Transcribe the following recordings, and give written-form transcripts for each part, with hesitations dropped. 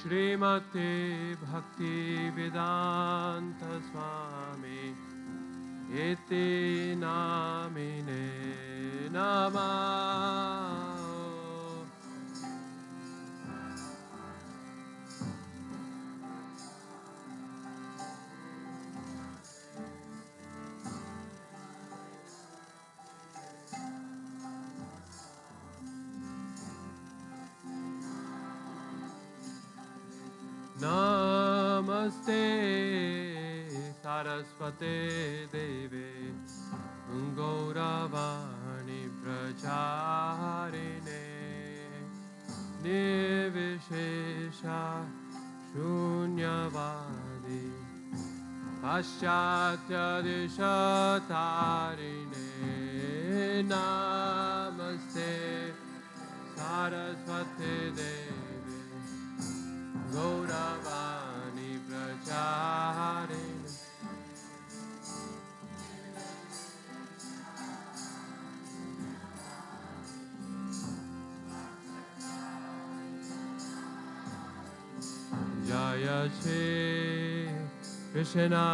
Srimate Bhakti Vedanta Swami Iti Namine Namah. Namaste Saraswate Deve Gauravani Pracharine Nirvishesha Shunyavadi Paschatya Dishatarine Namaste Saraswate Deve Gauravani Pracharine Jaya Shri Krishna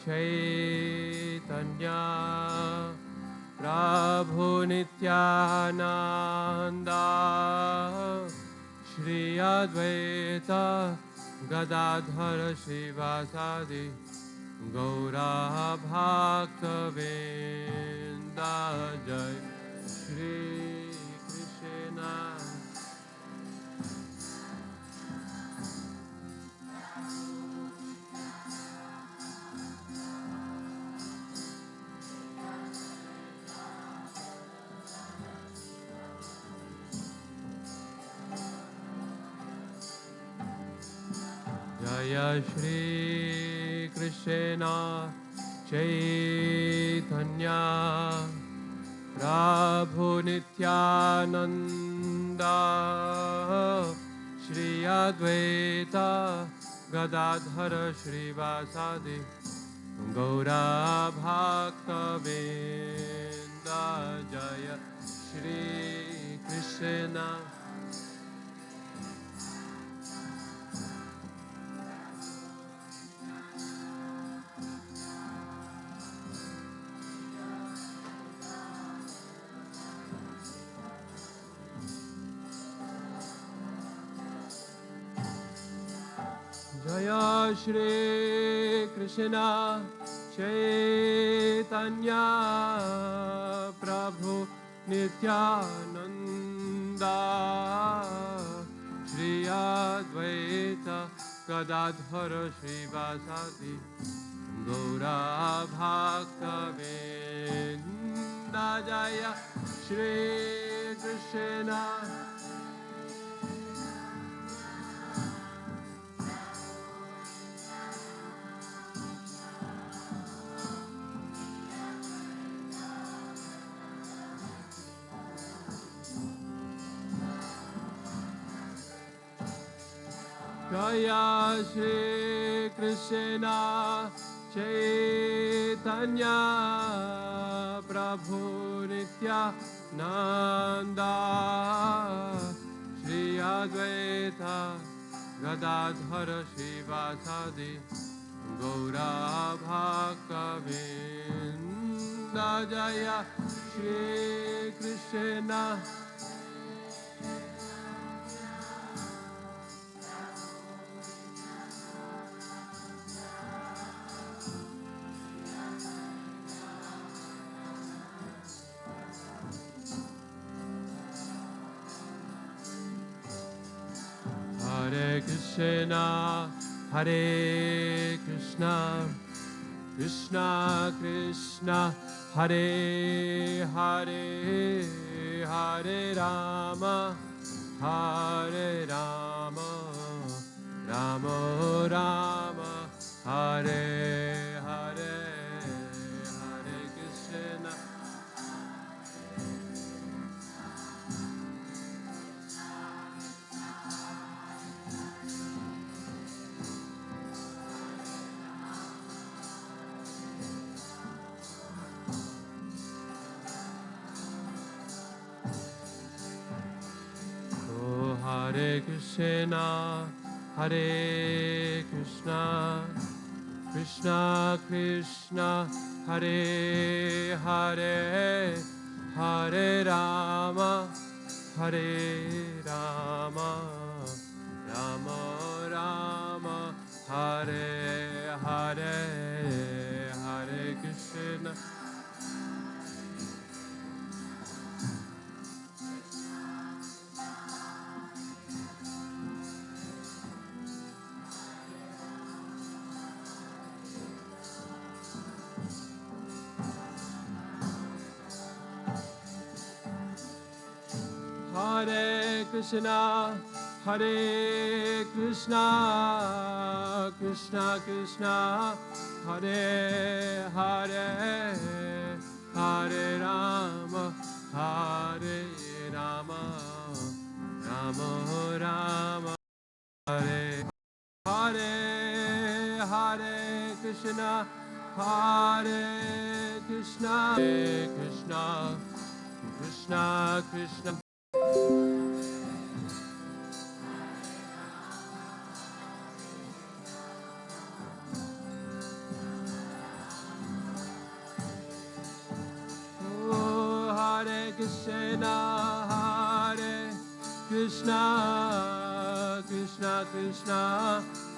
Chaitanya Prabhu Nityananda Shri Advaita Gadadhara Shivasadi Gaura Bhakta Vrinda Jai Shri Krishna Jaya Shri Krishna Chaitanya Prabhu Nityananda Shri Advaita Gadadhara Shrivasadi Gaura Bhakta Vrinda Jaya Shri Krishna Jaya Shri Krishna Chaitanya Prabhu Nityananda Shri Advaita Gadadhara Shrivasadi Gaura Bhakta Vrinda Jaya Shri Krishna Jaya Shri Krishna Chaitanya Prabhu Nityananda Shri Advaita Gadadhara Shrivasadi Gaura Bhakta Vrinda Jaya Shri Krishna Hare Krishna, Hare Krishna, Krishna Krishna, Hare Hare, Hare Rama, Hare Rama, Rama Rama, Hare Hare, Hare Krishna. Hare Krishna, Hare Krishna, Krishna Krishna, Hare Hare, Hare Rama, Hare Rama, Rama Rama, Hare Hare, Hare Krishna. Hare Krishna, Hare Krishna, Krishna Krishna, Hare Hare, Hare Rama, Hare Rama, Rama Rama, Hare Hare, Hare Krishna, Hare Krishna, Hare Krishna, Krishna Krishna. Hare Krishna, Hare Krishna, Krishna Krishna,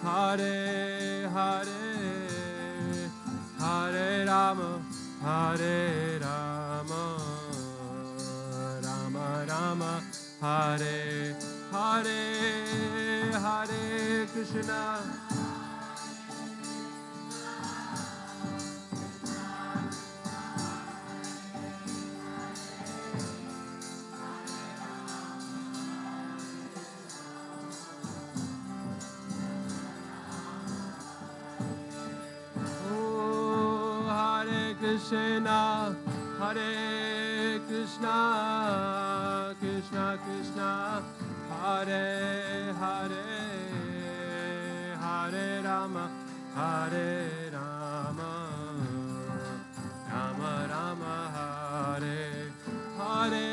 Hare Hare, Hare Rama, Hare Rama, Rama Rama, Hare Hare, Hare Krishna. Krishna, Hare Krishna, Krishna Krishna, Hare Hare, Hare Rama, Hare Rama, Rama Rama, Hare Hare,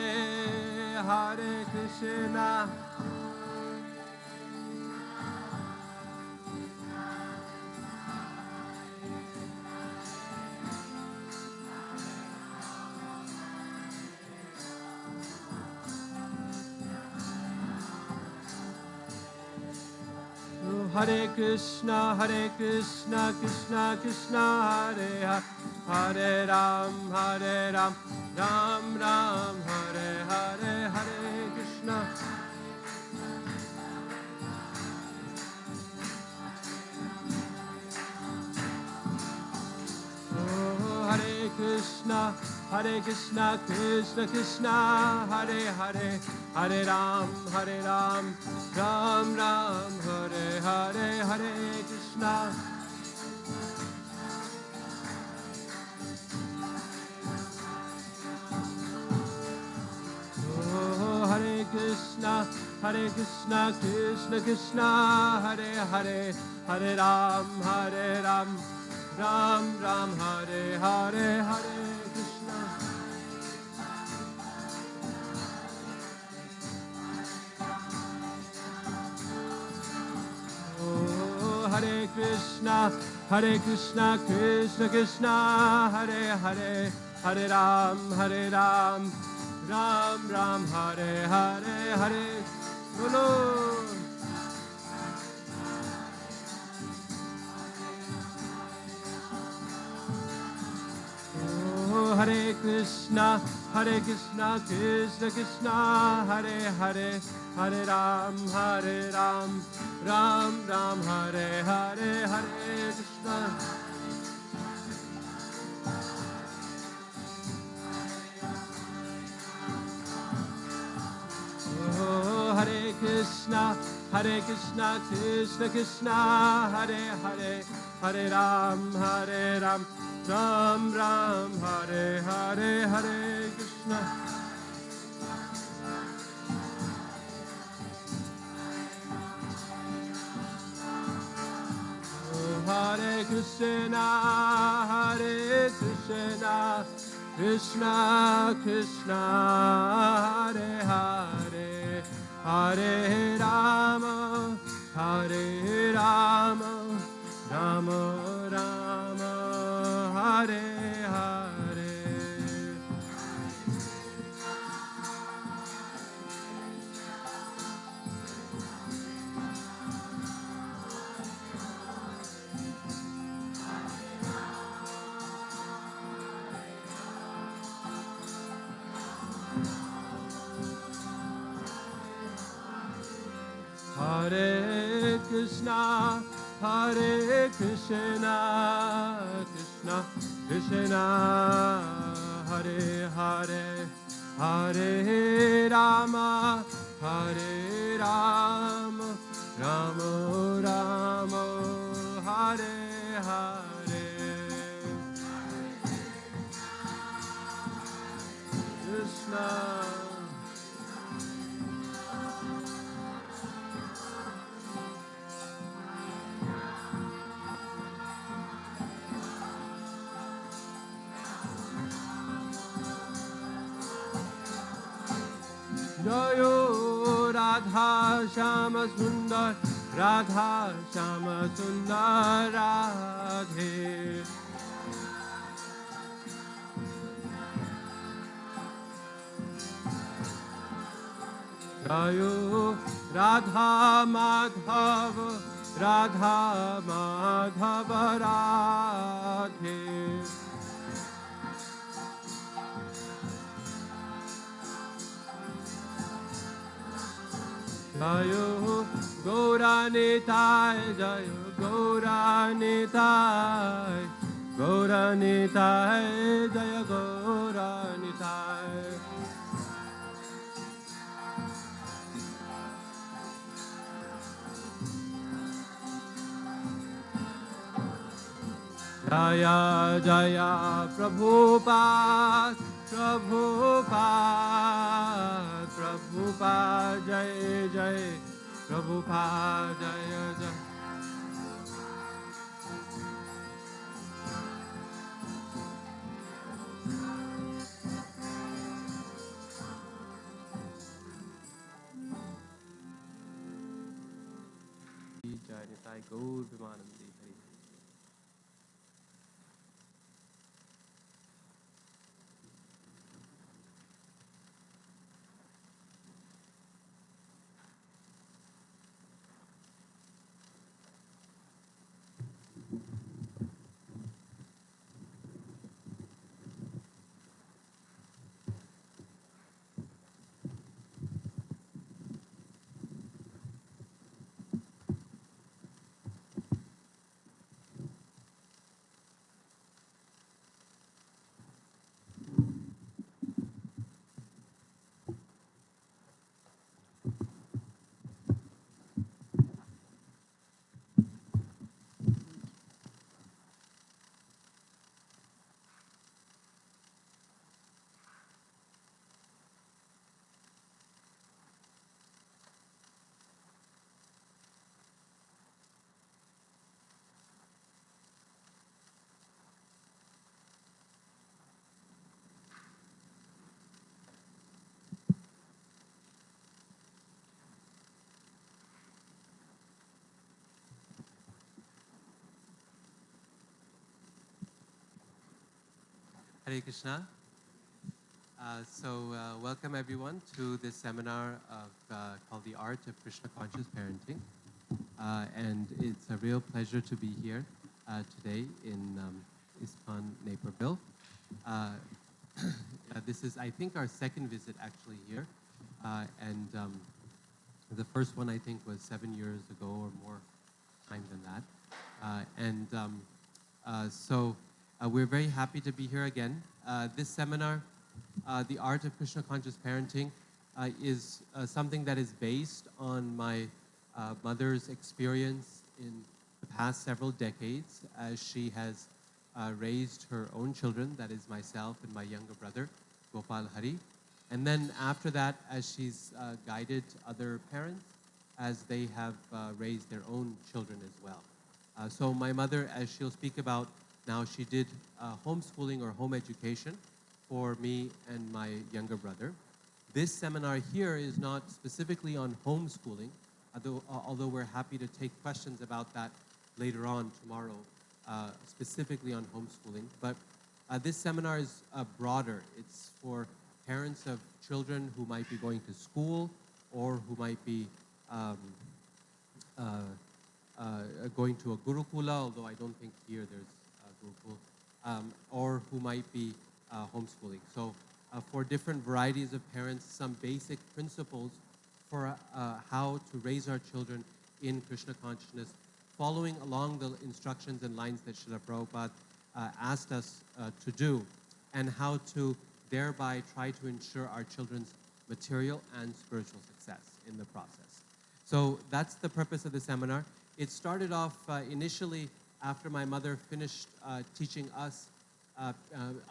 Hare Krishna. Hare Krishna, Krishna Krishna, Hare Hare, Hare Ram, Ram Ram, Hare Hare, Hare Krishna. Oh, Hare Krishna, Krishna Krishna, Hare Hare, Hare Ram, Ram Ram, Hare Hare, Hare Krishna. Oh, Hare Krishna, Krishna Krishna, Hare Hare, Hare Ram, Ram Ram, Hare Hare, Hare Krishna. Oh, Hare Krishna, Krishna Krishna, Hare Hare, Hare Ram, Ram Ram, Hare Hare, Hare Bolo. Oh, Hare Krishna, Krishna Krishna, Hare Hare, Hare Ram, Ram Ram, Hare Hare, Hare Krishna. Oh, Hare Krishna, Krishna Krishna, Hare Hare, Hare Ram, Ram Ram, Hare Hare, Hare Krishna. Hare Krishna, Krishna Krishna, Hare Hare, Hare Rama, Hare Rama, Rama Rama, Hare Hare. Hare Krishna, Hare Krishna, Krishna Krishna, Hare Hare, Hare Rama, Hare Rama, Rama Rama, Hare Hare. Krishna. Jayo Radha Shama Sundar, Radha Shama Sundar Radhe. Jayo Radha Madhava, Radha Madhava Radhe. Jayo Gauranitai, Jayo Gauranitai, Gauranitai, Jaya Gauranitai. Jaya Jaya Prabhupada, Prabhupada, Prabhupada, Jai Jai, Prabhupada, Jaya Jai. Jai Nitai Gaur Vimanandi Hari. Hare Krishna. Welcome everyone to this seminar called The Art of Krishna Conscious Parenting. And it's a real pleasure to be here today in ISKCON Naperville. This is, I think, our second visit actually here. The first one, I think, was 7 years ago or more time than that. We're very happy to be here again. This seminar, The Art of Krishna Conscious Parenting, is something that is based on my mother's experience in the past several decades as she has raised her own children, that is myself and my younger brother, Gopal Hari. And then after that, as she's guided other parents as they have raised their own children as well. So my mother, as she'll speak about now, she did homeschooling or home education for me and my younger brother. This seminar here is not specifically on homeschooling, although we're happy to take questions about that later on tomorrow, specifically on homeschooling. But this seminar is broader. It's for parents of children who might be going to school or who might be uh, going to a Gurukula, although I don't think here there's a Gurukul, or who might be homeschooling. So for different varieties of parents, some basic principles for how to raise our children in Krishna consciousness, following along the instructions and lines that Srila Prabhupada asked us to do, and how to thereby try to ensure our children's material and spiritual success in the process. So that's the purpose of the seminar. It started off initially after my mother finished teaching us.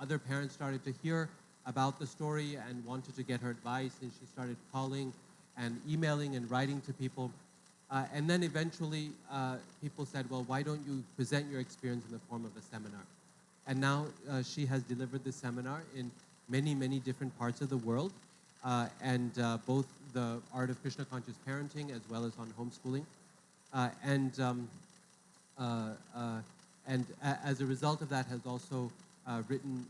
Other parents started to hear about the story and wanted to get her advice, and she started calling and emailing and writing to people. And then eventually people said, well, why don't you present your experience in the form of a seminar? And now she has delivered this seminar in many, many different parts of the world, and both the art of Krishna conscious parenting as well as on homeschooling. As a result of that, has also written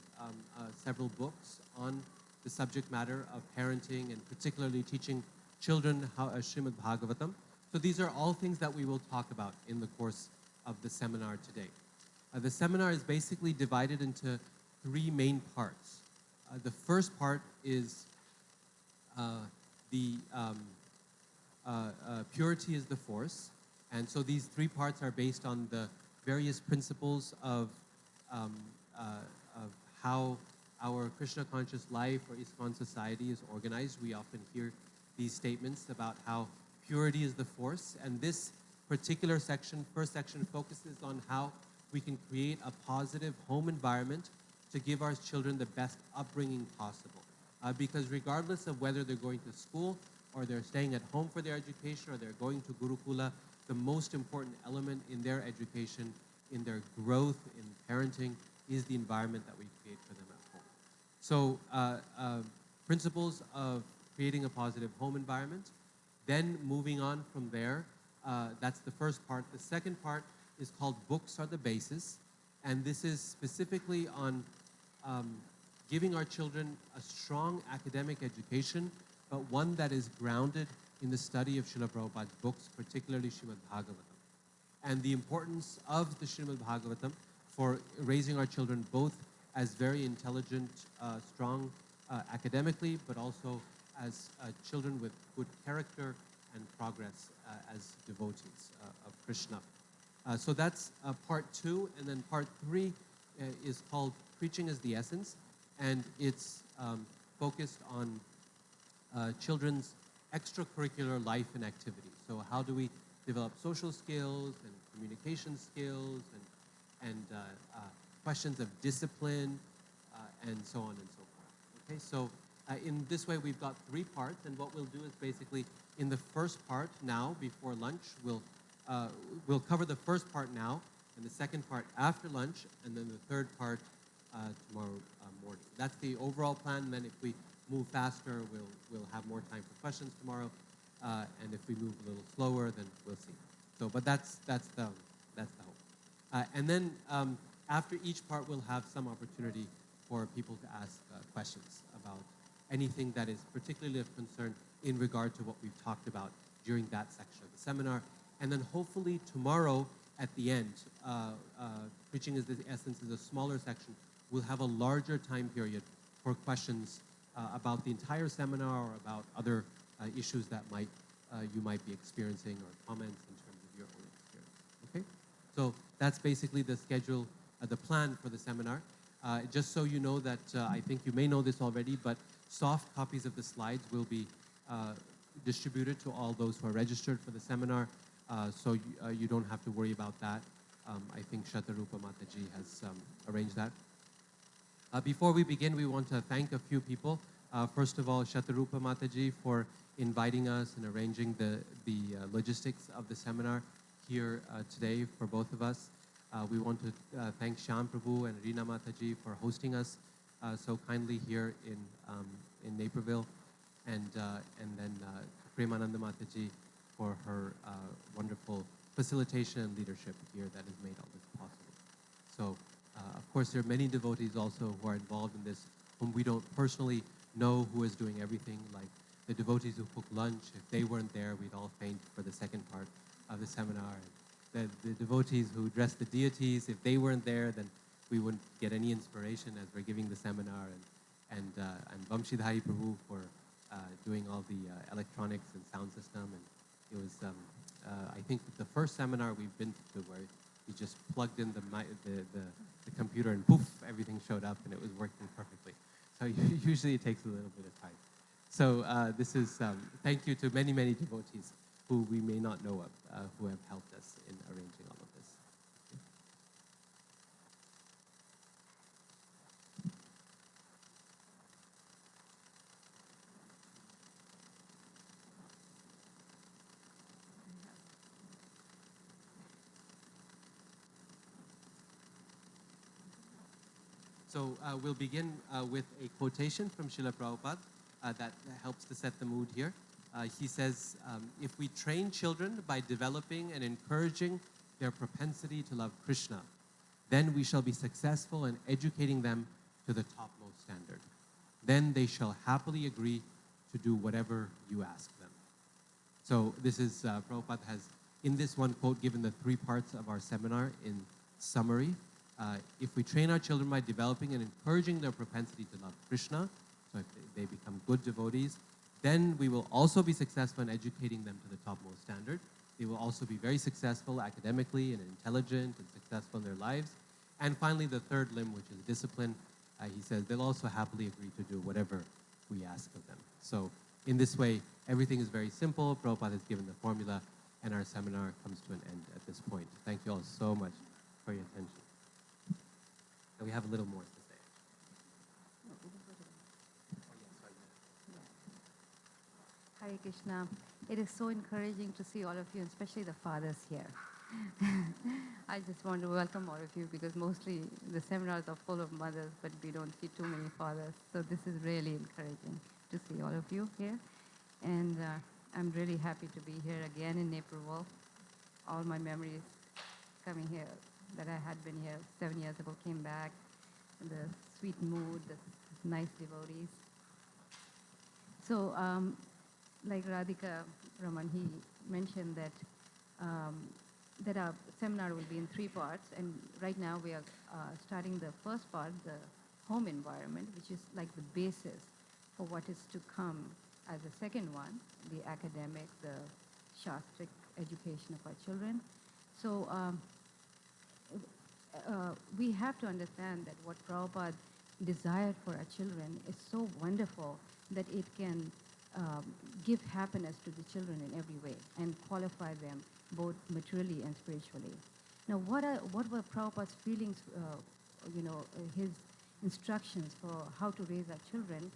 several books on the subject matter of parenting and particularly teaching children how Srimad Bhagavatam. So these are all things that we will talk about in the course of the seminar today. The seminar is basically divided into three main parts. The first part is purity is the force. And so these three parts are based on the various principles of how our Krishna conscious life or ISKCON society is organized. We often hear these statements about how purity is the force. And this particular section, first section, focuses on how we can create a positive home environment to give our children the best upbringing possible. Because regardless of whether they're going to school or they're staying at home for their education or they're going to Gurukula, the most important element in their education, in their growth, in parenting, is the environment that we create for them at home. So principles of creating a positive home environment, then moving on from there, that's the first part. The second part is called Books Are the Basis, and this is specifically on giving our children a strong academic education, but one that is grounded in the study of Srila Prabhupada's books, particularly Srimad Bhagavatam. And the importance of the Srimad Bhagavatam for raising our children both as very intelligent, strong academically, but also as children with good character and progress as devotees of Krishna. So that's part 2, and then part 3 is called Preaching is the Essence, and it's focused on children's extracurricular life and activity. So how do we develop social skills and communication skills and questions of discipline and so on and so forth. Okay, so in this way we've got 3 parts, and what we'll do is basically in the first part now, before lunch, we'll cover the first part now, and the second part after lunch, and then the third part tomorrow morning. That's the overall plan, and then if we move faster, we'll have more time for questions tomorrow, and if we move a little slower, then we'll see. So, but that's the hope. And then after each part, we'll have some opportunity for people to ask questions about anything that is particularly of concern in regard to what we've talked about during that section of the seminar. And then hopefully tomorrow at the end, Preaching is the Essence is a smaller section. We'll have a larger time period for questions about the entire seminar or about other issues that you might be experiencing, or comments in terms of your own experience. Okay? So that's basically the schedule, the plan for the seminar. Just so you know that, I think you may know this already, but soft copies of the slides will be distributed to all those who are registered for the seminar, so you don't have to worry about that. I think Shatarupa Mataji has arranged that. Before we begin, we want to thank a few people. First of all, Shatarupa Mataji for inviting us and arranging the logistics of the seminar here today for both of us. We want to thank Shyam Prabhu and Reena Mataji for hosting us so kindly here in Naperville, and then Premananda Mataji for her wonderful facilitation and leadership here that has made all this possible. So, of course, there are many devotees also who are involved in this, whom we don't personally know who is doing everything, like the devotees who cook lunch. If they weren't there, we'd all faint for the second part of the seminar. The devotees who dress the deities, if they weren't there, then we wouldn't get any inspiration as we're giving the seminar. And Vamshidhari Prabhu for doing all the electronics and sound system. And it was, I think, the first seminar we've been to where we just plugged in the computer and poof, everything showed up and it was working perfectly. So usually it takes a little bit of time. So this is, thank you to many, many devotees who we may not know of, who have helped us in arranging all of this. So we'll begin with a quotation from Srila Prabhupada that helps to set the mood here. He says, if we train children by developing and encouraging their propensity to love Krishna, then we shall be successful in educating them to the topmost standard. Then they shall happily agree to do whatever you ask them. So this is, Prabhupada has, in this one quote, given the 3 parts of our seminar in summary. If we train our children by developing and encouraging their propensity to love Krishna, so if they become good devotees, then we will also be successful in educating them to the topmost standard. They will also be very successful academically and intelligent and successful in their lives. And finally, the third limb, which is discipline, he says they'll also happily agree to do whatever we ask of them. So in this way, everything is very simple. Prabhupada has given the formula, and our seminar comes to an end at this point. Thank you all so much for your attention. And we have a little more to say. Hare Krishna. It is so encouraging to see all of you, especially the fathers here. I just want to welcome all of you because mostly the seminars are full of mothers, but we don't see too many fathers. So this is really encouraging to see all of you here. And I'm really happy to be here again in Naperville. All my memories coming here that I had been here 7 years ago came back. The sweet mood, the nice devotees. So like Radhika Raman, he mentioned that that our seminar will be in 3 parts, and right now we are starting the first part, the home environment, which is like the basis for what is to come as the second one, the academic, the Shastric education of our children. So we have to understand that what Prabhupada desired for our children is so wonderful that it can give happiness to the children in every way and qualify them both materially and spiritually. Now, what were Prabhupada's feelings, his instructions for how to raise our children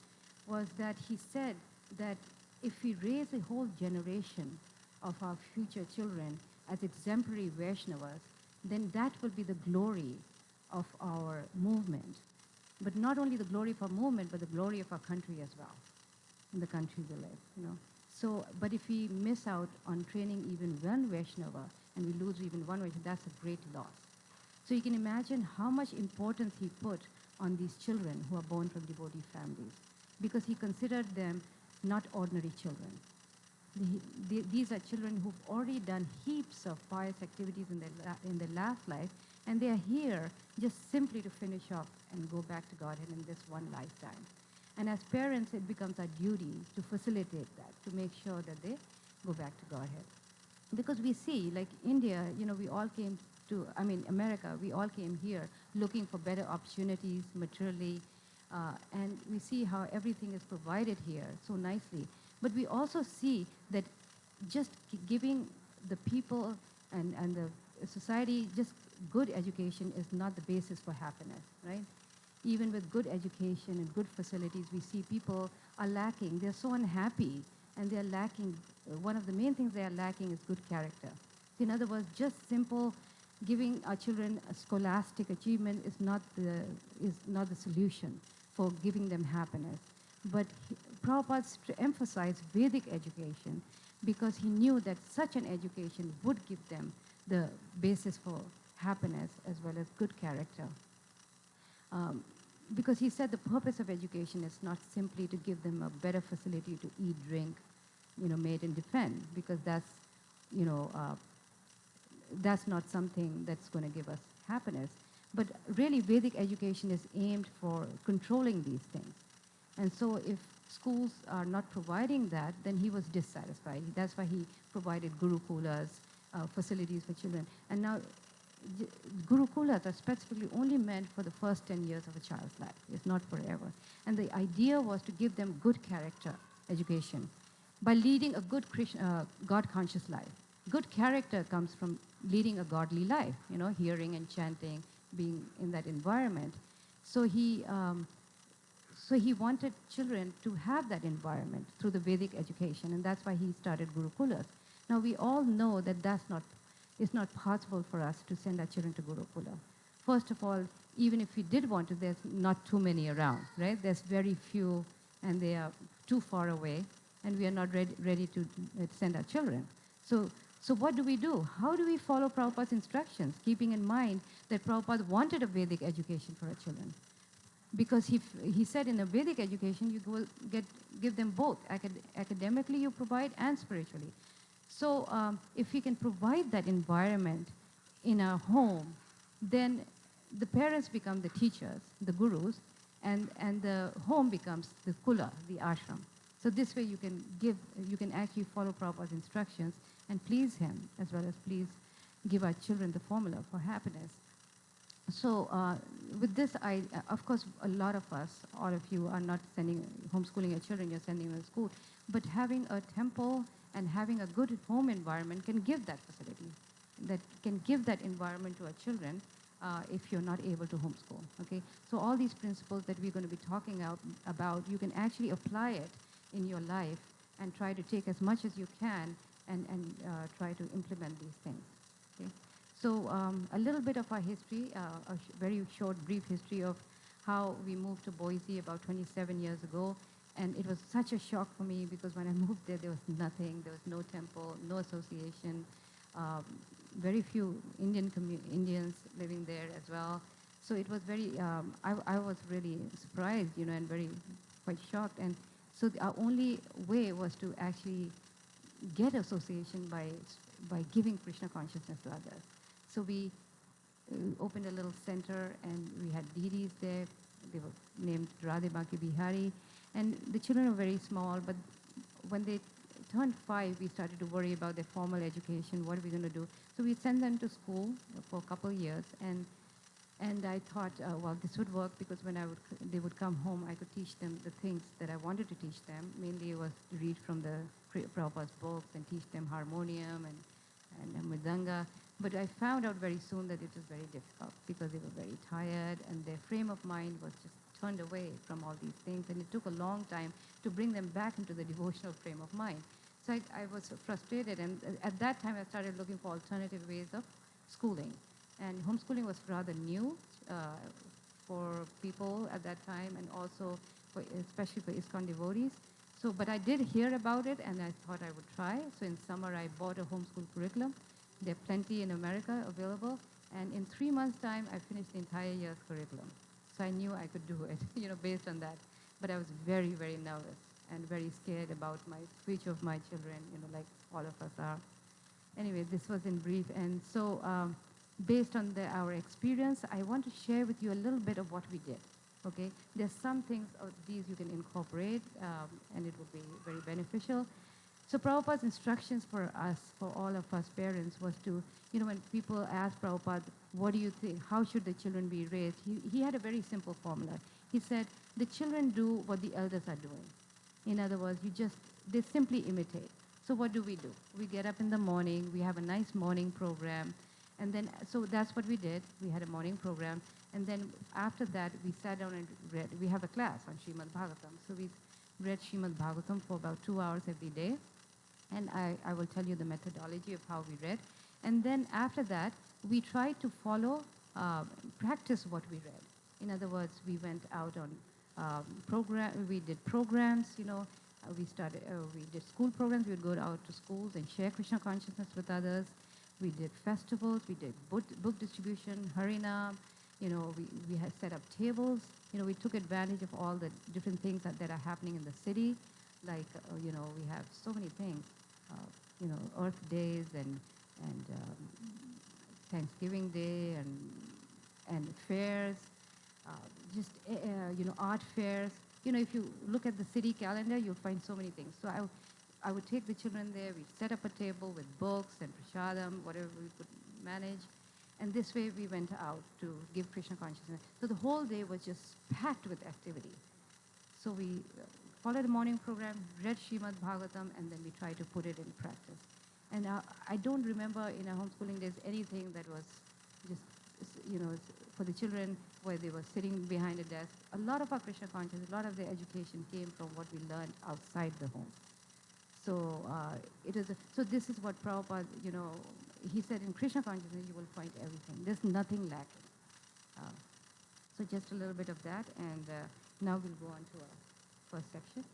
was that he said that if we raise a whole generation of our future children as exemplary Vaishnavas, then that will be the glory of our movement. But not only the glory of our movement, but the glory of our country as well, in the country we live, So, but if we miss out on training even one Vaishnava, and we lose even one Vaishnava, that's a great loss. So you can imagine how much importance he put on these children who are born from devotee families, because he considered them not ordinary children. These are children who've already done heaps of pious activities in their last life, and they are here just simply to finish off and go back to Godhead in this one lifetime. And as parents, it becomes our duty to facilitate that, to make sure that they go back to Godhead. Because we see, like India, we all came to, America, we all came here looking for better opportunities materially, and we see how everything is provided here so nicely. But we also see that just giving the people and the society just good education is not the basis for happiness, right? Even with good education and good facilities, we see people are lacking. They're so unhappy, and they're lacking. One of the main things they are lacking is good character. In other words, just simple giving our children a scholastic achievement is not the solution for giving them happiness. But Prabhupada emphasized Vedic education, because he knew that such an education would give them the basis for happiness as well as good character. Um, because he said the purpose of education is not simply to give them a better facility to eat, drink, mate and defend, because you know, uh, that's not something that's going to give us happiness. But really, Vedic education is aimed for controlling these things. And so if schools are not providing that, then he was dissatisfied. That's why he provided gurukulas, facilities for children. And now gurukulas are specifically only meant for the first 10 years of a child's life. It's not forever. And the idea was to give them good character education by leading a good God-conscious life. Good character comes from leading a godly life, hearing and chanting, being in that environment. So he wanted children to have that environment through the Vedic education, and that's why he started Gurukulas. Now, we all know that it's not possible for us to send our children to Gurukula. First of all, even if we did want to, there's not too many around, right? There's very few, and they are too far away, and we are not ready to send our children. So what do we do? How do we follow Prabhupada's instructions, keeping in mind that Prabhupada wanted a Vedic education for our children? Because he said in a Vedic education, you will give them both. Academically you provide and spiritually. So if we can provide that environment in our home, then the parents become the teachers, the gurus, and the home becomes the kula, the ashram. So this way you can actually follow Prabhupada's instructions and please him, as well as please give our children the formula for happiness. So with this, of course, a lot of us, all of you, are not homeschooling your children, you're sending them to school. But having a temple and having a good home environment can give that facility, that can give that environment to our children if you're not able to homeschool, okay? So all these principles that we're going to be talking about, you can actually apply it in your life and try to take as much as you can and try to implement these things, okay? So a little bit of our history, very short, brief history of how we moved to Boise about 27 years ago. And it was such a shock for me because when I moved there, there was nothing. There was no temple, no association, very few Indians living there as well. So it was very, I was really surprised, and quite shocked. And so our only way was to actually get association by giving Krishna consciousness to others. So we opened a little center, and we had deities there. They were named Radhe Baki Bihari. And the children were very small, but when they turned 5, we started to worry about their formal education. What are we going to do? So we sent them to school for a couple of years, and I thought, well, this would work because when they would come home, I could teach them the things that I wanted to teach them. Mainly it was to read from the Prabhupada's books and teach them harmonium and mridanga. But I found out very soon that it was very difficult because they were very tired and their frame of mind was just turned away from all these things. And it took a long time to bring them back into the devotional frame of mind. So I was frustrated. And at that time, I started looking for alternative ways of schooling. And homeschooling was rather new for people at that time, and also especially for ISKCON devotees. So, but I did hear about it, and I thought I would try. So in summer, I bought a homeschool curriculum. There are plenty in America available. And in 3 months' time, I finished the entire year's curriculum. So I knew I could do it, based on that. But I was very, very nervous and very scared about my future of my children, like all of us are. Anyway, this was in brief. And so based on our experience, I want to share with you a little bit of what we did, okay? There's some things of these you can incorporate, and it would be very beneficial. So Prabhupada's instructions for us, for all of us parents, was to, when people ask Prabhupada, what do you think, how should the children be raised? He had a very simple formula. He said, the children do what the elders are doing. In other words, they simply imitate. So what do? We get up in the morning, we have a nice morning program, and then, so that's what we did. We had a morning program, and then after that, we sat down and read. We have a class on Srimad Bhagavatam. So we read Srimad Bhagavatam for about 2 hours every day. And I will tell you the methodology of how we read. And then after that, we tried to follow, practice what we read. In other words, we went out on we did programs, We did school programs. We would go out to schools and share Krishna consciousness with others. We did festivals. We did book distribution, Harinam. We had set up tables. We took advantage of all the different things that are happening in the city. Like, we have so many things. Earth days and Thanksgiving Day and fairs, art fairs. If you look at the city calendar, you'll find so many things. So I would take the children there. We'd set up a table with books and prasadam, whatever we could manage. And this way we went out to give Krishna consciousness. So the whole day was just packed with activity. So we followed a morning program, read Srimad Bhagavatam, and then we tried to put it in practice. And I don't remember in our homeschooling days anything that was just, for the children where they were sitting behind a desk. A lot of our Krishna consciousness, a lot of their education came from what we learned outside the home. So so this is what Prabhupada, he said in Krishna consciousness you will find everything. There's nothing lacking. So just a little bit of that, and now we'll go on to our first section.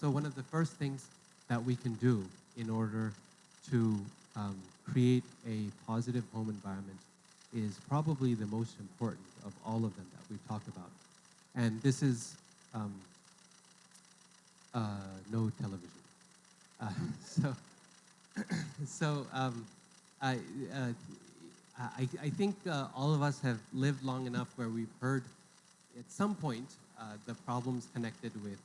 So one of the first things that we can do in order to create a positive home environment is probably the most important of all of them that we've talked about. And this is no television. I think all of us have lived long enough where we've heard at some point the problems connected with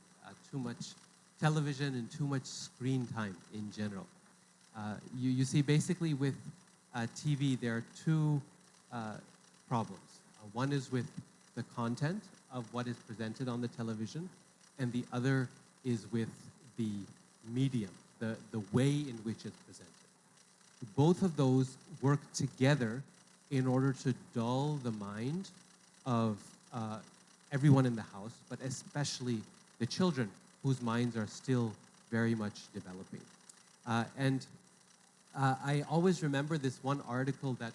too much television and too much screen time in general. You see, basically with TV, there are two problems. One is with the content of what is presented on the television, and the other is with the medium, the way in which it's presented. Both of those work together in order to dull the mind of everyone in the house, but especially the children whose minds are still very much developing. I always remember this one article that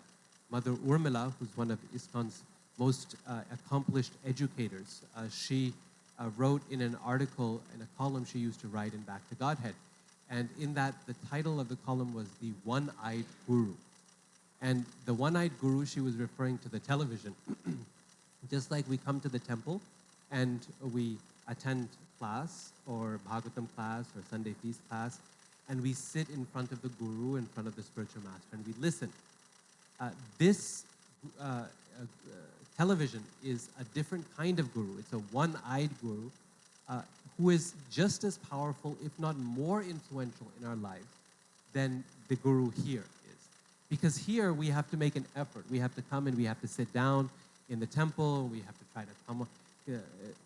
Mother Urmila, who's one of ISKCON's most accomplished educators, she wrote in an article, in a column she used to write in Back to Godhead. And in that, the title of the column was The One-Eyed Guru. And the one-eyed guru, she was referring to the television. Just like we come to the temple and we attend class or Bhagavatam class or Sunday feast class, and we sit in front of the guru, in front of the spiritual master, and we listen. This television is a different kind of guru. It's a one-eyed guru who is just as powerful, if not more influential in our life than the guru here is. Because here we have to make an effort. We have to come and we have to sit down in the temple. We have to try to come,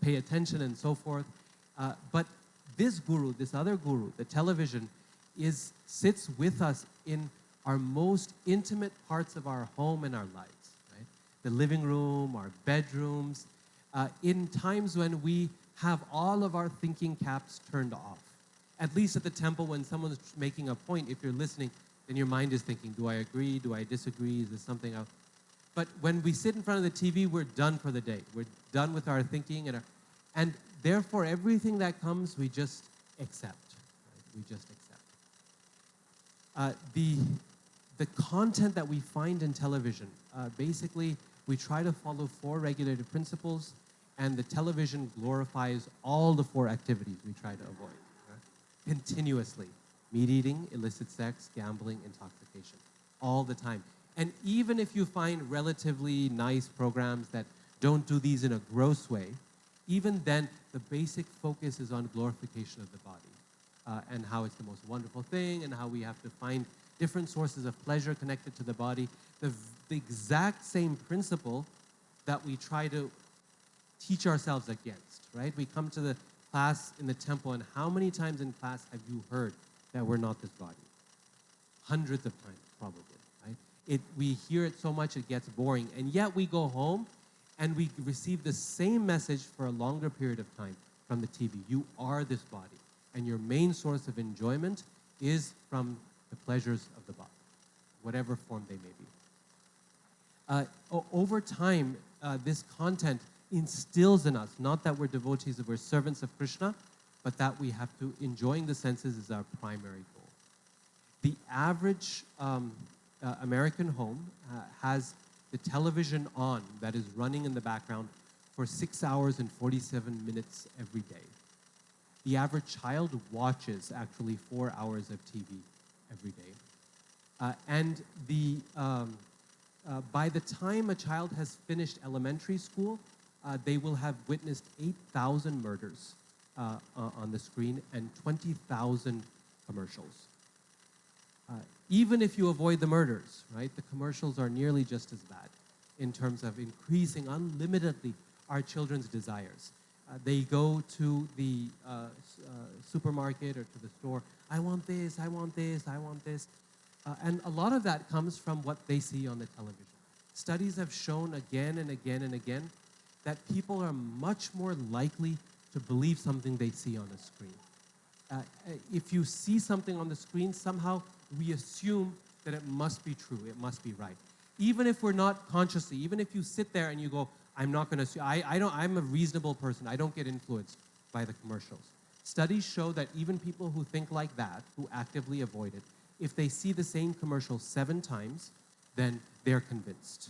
pay attention and so forth. But this guru, this other guru, the television, sits with us in our most intimate parts of our home and our lives, right? The living room, our bedrooms, in times when we have all of our thinking caps turned off. At least at the temple, when someone's making a point, if you're listening, then your mind is thinking, do I agree? Do I disagree? Is this something else? But when we sit in front of the TV, we're done for the day. We're done with our thinking, and therefore everything that comes, we just accept. Right? We just accept. The content that we find in television, basically, we try to follow 4 regulated principles, and the television glorifies all the 4 activities we try to avoid, right? Continuously. Meat eating, illicit sex, gambling, intoxication, all the time. And even if you find relatively nice programs that don't do these in a gross way, even then, the basic focus is on glorification of the body and how it's the most wonderful thing and how we have to find different sources of pleasure connected to the body. The exact same principle that we try to teach ourselves against, right? We come to the class in the temple, and how many times in class have you heard that we're not this body? Hundreds of times, probably, right? We hear it so much it gets boring, and yet we go home And we receive the same message for a longer period of time from the TV. You are this body, and your main source of enjoyment is from the pleasures of the body, whatever form they may be. Over time, this content instills in us, not that we're devotees, that we're servants of Krishna, but that we have to, enjoying the senses is our primary goal. The average American home has the television on that is running in the background for 6 hours and 47 minutes every day. The average child watches actually 4 hours of TV every day. By the time a child has finished elementary school, they will have witnessed 8,000 murders on the screen and 20,000 commercials. Even if you avoid the murders, right, the commercials are nearly just as bad in terms of increasing unlimitedly our children's desires. They go to the supermarket or to the store, I want this, I want this, I want this. And a lot of that comes from what they see on the television. Studies have shown again and again and again that people are much more likely to believe something they see on a screen. If you see something on the screen, somehow we assume that it must be true, it must be right. Even if we're not consciously, even if you sit there and you go, I'm not going to, I'm a reasonable person, I don't get influenced by the commercials. Studies show that even people who think like that, who actively avoid it, if they see the same commercial 7 times, then they're convinced.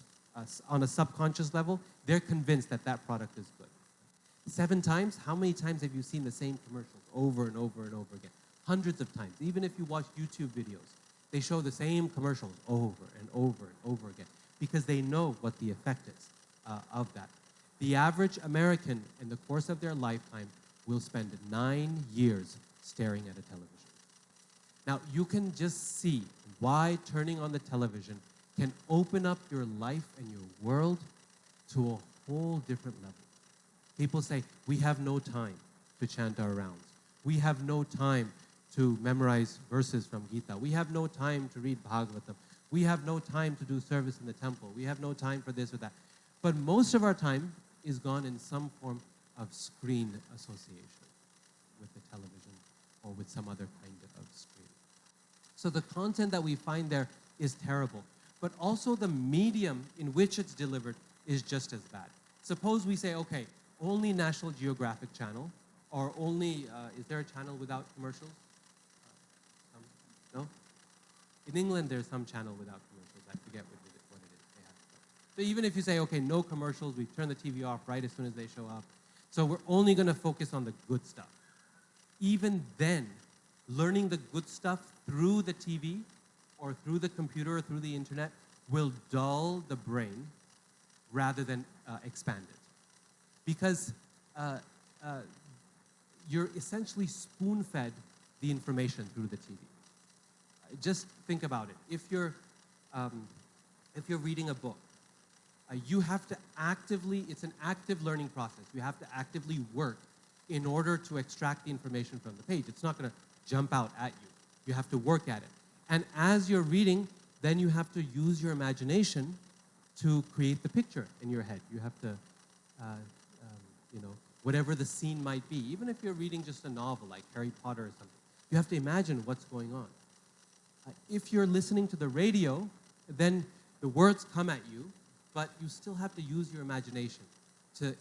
On a subconscious level, they're convinced that that product is good. 7 times? How many times have you seen the same commercials over and over and over again? Hundreds of times. Even if you watch YouTube videos, they show the same commercials over and over and over again because they know what the effect is of that. The average American in the course of their lifetime will spend 9 years staring at a television. Now, you can just see why turning on the television can open up your life and your world to a whole different level. People say, we have no time to chant our rounds. We have no time to memorize verses from Gita. We have no time to read Bhagavatam. We have no time to do service in the temple. We have no time for this or that. But most of our time is gone in some form of screen association with the television or with some other kind of screen. So the content that we find there is terrible. But also the medium in which it's delivered is just as bad. Suppose we say, okay, only National Geographic Channel, or only, is there a channel without commercials? No? In England, there's some channel without commercials. I forget what it is. They have so even if you say, okay, no commercials, we turn the TV off right as soon as they show up. So we're only going to focus on the good stuff. Even then, learning the good stuff through the TV or through the computer or through the internet will dull the brain rather than expand it. Because you're essentially spoon-fed the information through the TV. Just think about it. If you're reading a book, you have to actively, it's an active learning process. You have to actively work in order to extract the information from the page. It's not going to jump out at you. You have to work at it. And as you're reading, then you have to use your imagination to create the picture in your head. You have to, whatever the scene might be, even if you're reading just a novel like Harry Potter or something, you have to imagine what's going on. If you're listening to the radio, then the words come at you, but you still have to use your imagination to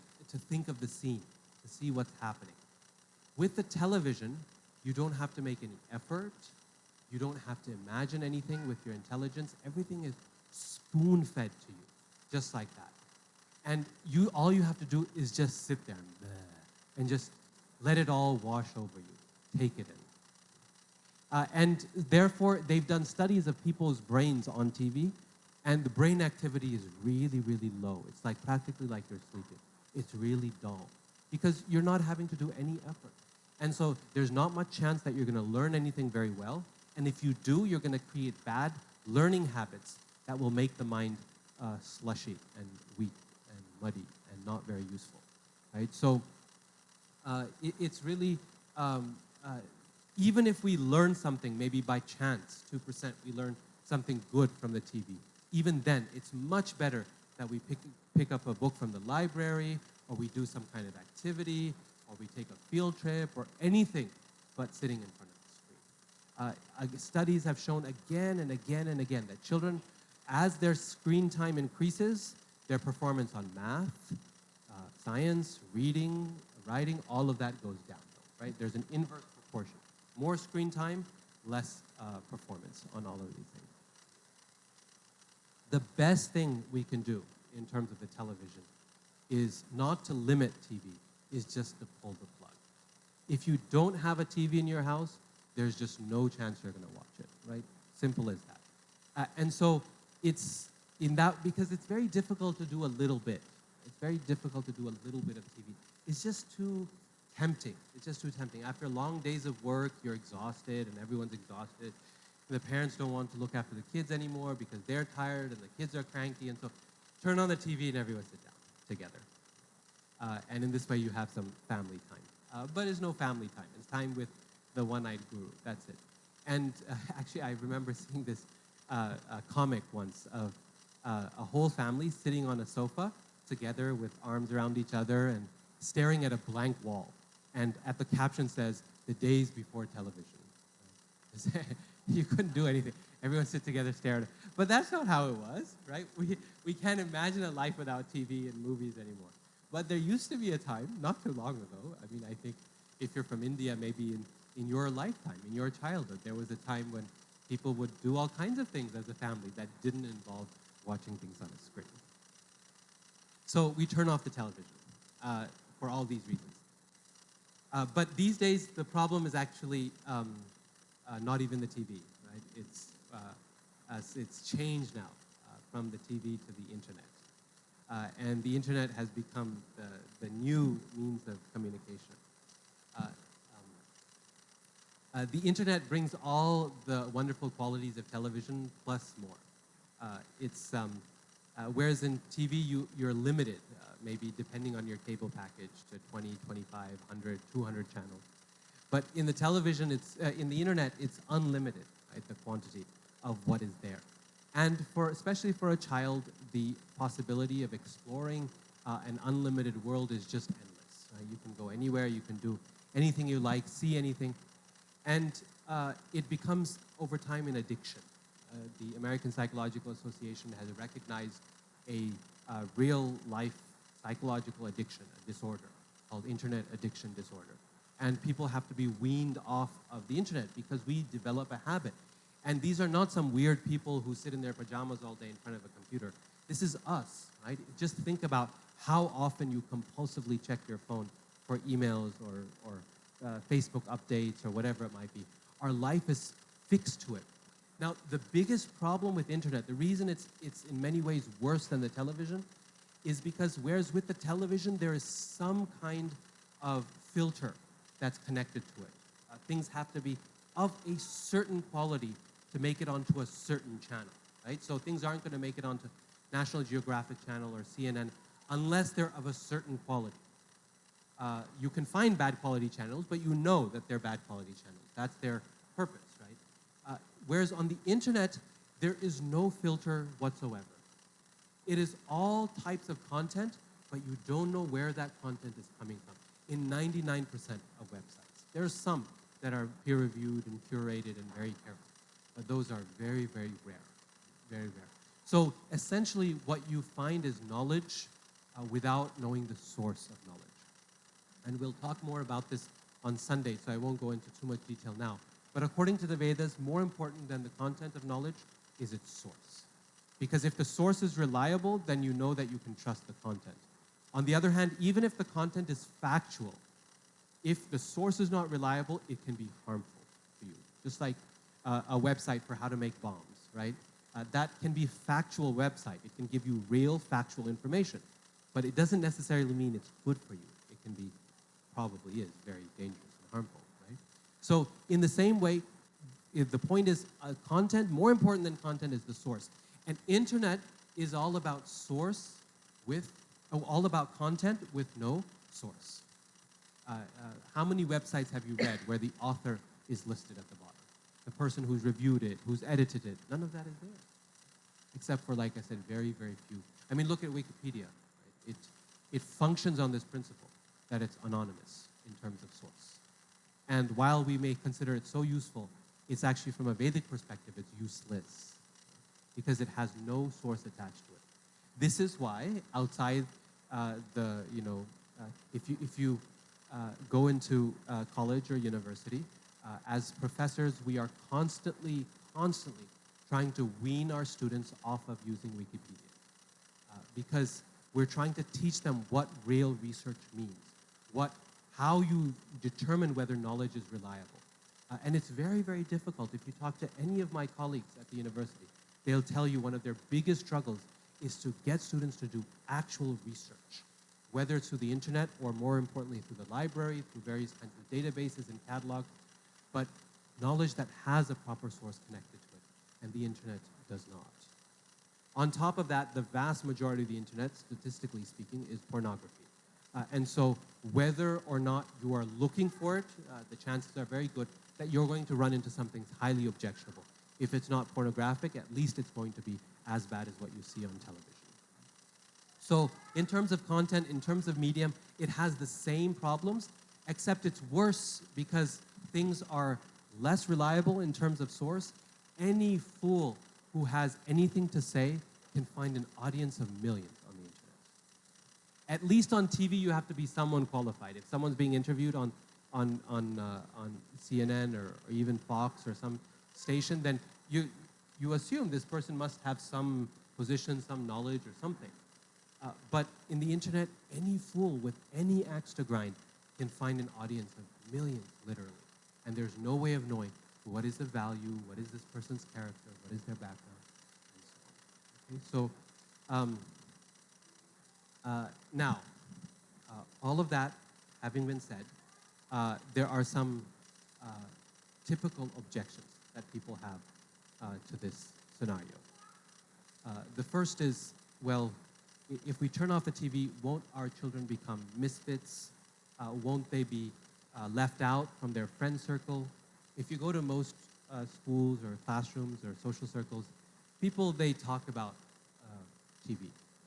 think of the scene, to see what's happening. With the television, you don't have to make any effort. You don't have to imagine anything with your intelligence. Everything is spoon-fed to you, just like that. And all you have to do is just sit there and just let it all wash over you. Take it in. And therefore, they've done studies of people's brains on TV, and the brain activity is really, really low. It's like practically like you're sleeping. It's really dull because you're not having to do any effort. And so there's not much chance that you're going to learn anything very well. And if you do, you're going to create bad learning habits that will make the mind slushy and weak and muddy and not very useful, right? So it's really, even if we learn something, maybe by chance, 2%, we learn something good from the TV, even then, it's much better that we pick up a book from the library, or we do some kind of activity, or we take a field trip, or anything but sitting in front of the screen. Studies have shown again and again and again that children, as their screen time increases, their performance on math, science, reading, writing, all of that goes down, right? There's an inverse proportion. More screen time, less performance on all of these things. The best thing we can do in terms of the television is not to limit TV, is just to pull the plug. If you don't have a TV in your house, there's just no chance you're going to watch it, right? Simple as that. And so it's in that, because it's very difficult to do a little bit. It's very difficult to do a little bit of TV. It's just too tempting. It's just too tempting. After long days of work, you're exhausted and everyone's exhausted. The parents don't want to look after the kids anymore because they're tired and the kids are cranky. And so turn on the TV and everyone sit down together. And in this way, you have some family time. But it's no family time. It's time with the one-eyed guru. That's it. And actually, I remember seeing this comic once of a whole family sitting on a sofa together with arms around each other and staring at a blank wall. And at the caption says, "The days before television." You couldn't do anything. Everyone sit together, stare at it. But that's not how it was, right? We can't imagine a life without TV and movies anymore. But there used to be a time, not too long ago, I mean, I think if you're from India, maybe in your lifetime, in your childhood, there was a time when people would do all kinds of things as a family that didn't involve watching things on a screen. So we turn off the television for all these reasons. But these days, the problem is actually not even the TV, right? It's changed now from the TV to the internet. And the internet has become the new means of communication. The internet brings all the wonderful qualities of television plus more. Whereas in TV, you're limited, maybe depending on your cable package, to 20, 25, 100, 200 channels. But in the television, in the internet, it's unlimited, right, the quantity of what is there. And especially for a child, the possibility of exploring an unlimited world is just endless. You can go anywhere, you can do anything you like, see anything. And it becomes, over time, an addiction. The American Psychological Association has recognized a real-life psychological addiction, a disorder, called internet addiction disorder. And people have to be weaned off of the internet because we develop a habit. And these are not some weird people who sit in their pajamas all day in front of a computer. This is us, right? Just think about how often you compulsively check your phone for emails or Facebook updates or whatever it might be. Our life is fixed to it. Now, the biggest problem with internet, the reason it's in many ways worse than the television, is because whereas with the television, there is some kind of filter that's connected to it. Things have to be of a certain quality to make it onto a certain channel, right? So things aren't going to make it onto National Geographic Channel or CNN unless they're of a certain quality. You can find bad quality channels, but you know that they're bad quality channels. That's their purpose, right? Whereas on the internet, there is no filter whatsoever. It is all types of content, but you don't know where that content is coming from. In 99% of websites. There are some that are peer-reviewed and curated and very careful, but those are very, very rare, very rare. So essentially what you find is knowledge without knowing the source of knowledge. And we'll talk more about this on Sunday, so I won't go into too much detail now. But according to the Vedas, more important than the content of knowledge is its source. Because if the source is reliable, then you know that you can trust the content. On the other hand, even if the content is factual, if the source is not reliable, it can be harmful to you. Just like a website for how to make bombs, right? That can be a factual website. It can give you real factual information, but it doesn't necessarily mean it's good for you. It can be, probably is, very dangerous and harmful, right? So in the same way, if the point is content, more important than content is the source. And internet is all about source with, all about content with no source. How many websites have you read where the author is listed at the bottom? The person who's reviewed it, who's edited it, none of that is there. Except for, like I said, very, very few. I mean, look at Wikipedia. Right? It functions on this principle that it's anonymous in terms of source. And while we may consider it so useful, it's actually, from a Vedic perspective, it's useless because it has no source attached to it. This is why outside if you go into college or university, as professors, we are constantly trying to wean our students off of using Wikipedia because we're trying to teach them what real research means, how you determine whether knowledge is reliable. And it's very, very difficult. If you talk to any of my colleagues at the university, they'll tell you one of their biggest struggles is to get students to do actual research, whether it's through the internet or, more importantly, through the library, through various kinds of databases and catalogs, but knowledge that has a proper source connected to it, and the internet does not. On top of that, the vast majority of the internet, statistically speaking, is pornography. And so whether or not you are looking for it, the chances are very good that you're going to run into something highly objectionable. If it's not pornographic, at least it's going to be as bad as what you see on television. So in terms of content, in terms of medium, it has the same problems, except it's worse because things are less reliable in terms of source. Any fool who has anything to say can find an audience of millions on the internet. At least on TV, you have to be someone qualified. If someone's being interviewed on CNN or even Fox or some station, then you assume this person must have some position, some knowledge, or something. But in the internet, any fool with any axe to grind can find an audience of millions, literally. And there's no way of knowing what is the value, what is this person's character, what is their background, and so on. Okay, so now, all of that having been said, there are some typical objections that people have to this scenario. The first is, well, if we turn off the TV, won't our children become misfits? Won't they be left out from their friend circle? If you go to most schools or classrooms or social circles, people, they talk about TV.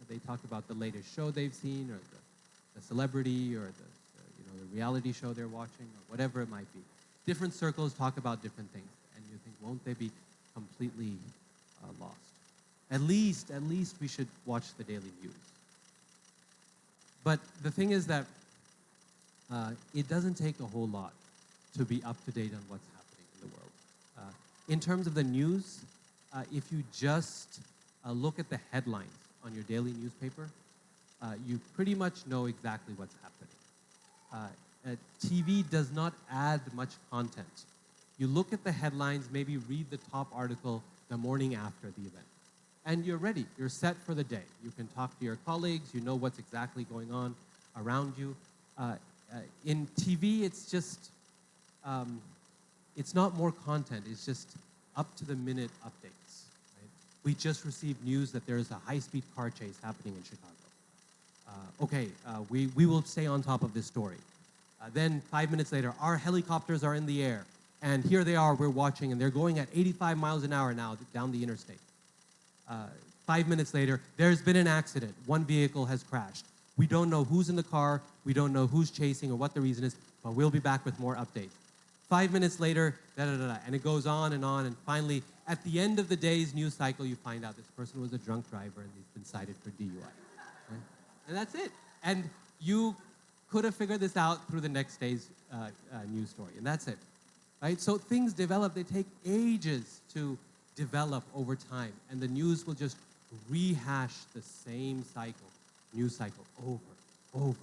They talk about the latest show they've seen, or the celebrity, or the reality show they're watching, or whatever it might be. Different circles talk about different things, and you think, won't they be completely lost? At least we should watch the daily news. But the thing is that it doesn't take a whole lot to be up to date on what's happening in the world. In terms of the news, if you just look at the headlines on your daily newspaper, you pretty much know exactly what's happening. TV does not add much content. You look at the headlines, maybe read the top article the morning after the event, and you're ready. You're set for the day. You can talk to your colleagues. You know what's exactly going on around you. In TV, it's just, it's not more content. It's just up-to-the-minute updates. Right? We just received news that there is a high-speed car chase happening in Chicago. We will stay on top of this story. Then 5 minutes later, our helicopters are in the air, and here they are, we're watching, and they're going at 85 miles an hour now down the interstate. 5 minutes later, there's been an accident. One vehicle has crashed. We don't know who's in the car, we don't know who's chasing or what the reason is, but we'll be back with more updates. 5 minutes later, and it goes on, and finally, at the end of the day's news cycle, you find out this person was a drunk driver and he's been cited for DUI. Right? And that's it. And you could have figured this out through the next day's news story, and that's it. Right? So things develop, they take ages to develop over time, and the news will just rehash the same cycle, news cycle, over and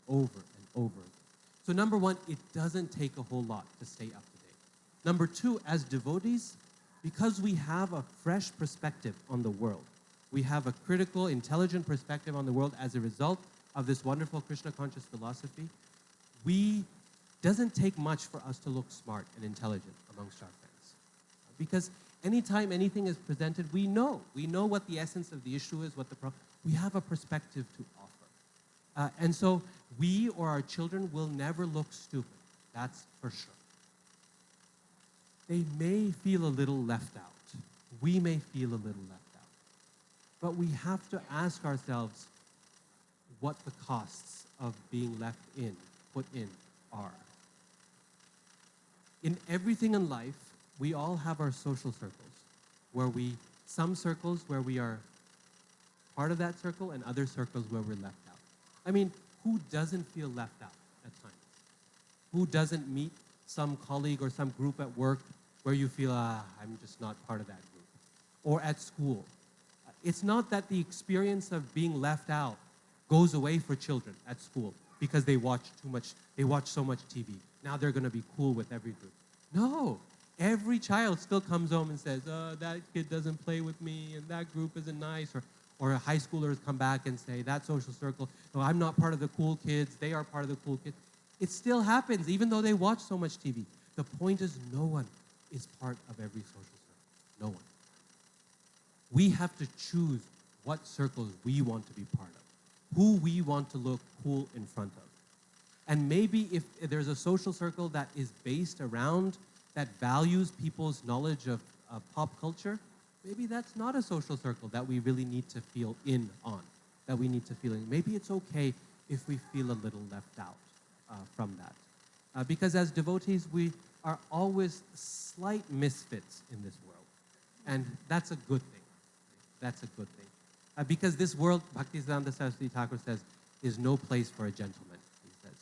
over and over. So number one, it doesn't take a whole lot to stay up to date. Number two, as devotees, because we have a fresh perspective on the world, we have a critical, intelligent perspective on the world as a result of this wonderful Krishna conscious philosophy, doesn't take much for us to look smart and intelligent amongst our friends. Because anytime anything is presented, we know what the essence of the issue is, we have a perspective to offer. And so we or our children will never look stupid, that's for sure. They may feel a little left out. We may feel a little left out. But we have to ask ourselves what the costs of being left in, put in, are. In everything in life, we all have our social circles, some circles where we are part of that circle and other circles where we're left out. I mean, who doesn't feel left out at times? Who doesn't meet some colleague or some group at work where you feel, I'm just not part of that group? Or at school. It's not that the experience of being left out goes away for children at school because they watch so much TV. Now they're going to be cool with every group. No, every child still comes home and says, that kid doesn't play with me and that group isn't nice. Or high schoolers come back and say, that social circle, no, I'm not part of the cool kids, they are part of the cool kids. It still happens, even though they watch so much TV. The point is no one is part of every social circle. No one. We have to choose what circles we want to be part of, who we want to look cool in front of. And maybe if there's a social circle that is based around, that values people's knowledge of pop culture, maybe that's not a social circle that we really need to feel in on, that we need to feel in. Maybe it's okay if we feel a little left out from that. Because as devotees, we are always slight misfits in this world. And that's a good thing. That's a good thing. Because this world, Bhaktisiddhanta Saraswati Thakur says, is no place for a gentleman, he says.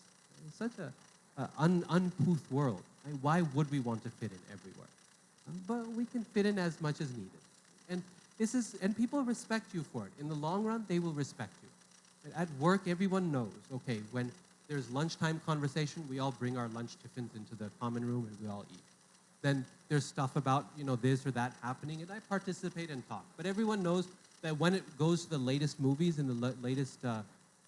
It's such an uncouth world. And why would we want to fit in everywhere? But we can fit in as much as needed. And people respect you for it. In the long run, they will respect you. At work, everyone knows, okay, when there's lunchtime conversation, we all bring our lunch tiffins into the common room and we all eat. Then there's stuff about, this or that happening, and I participate and talk. But everyone knows that when it goes to the latest movies and the latest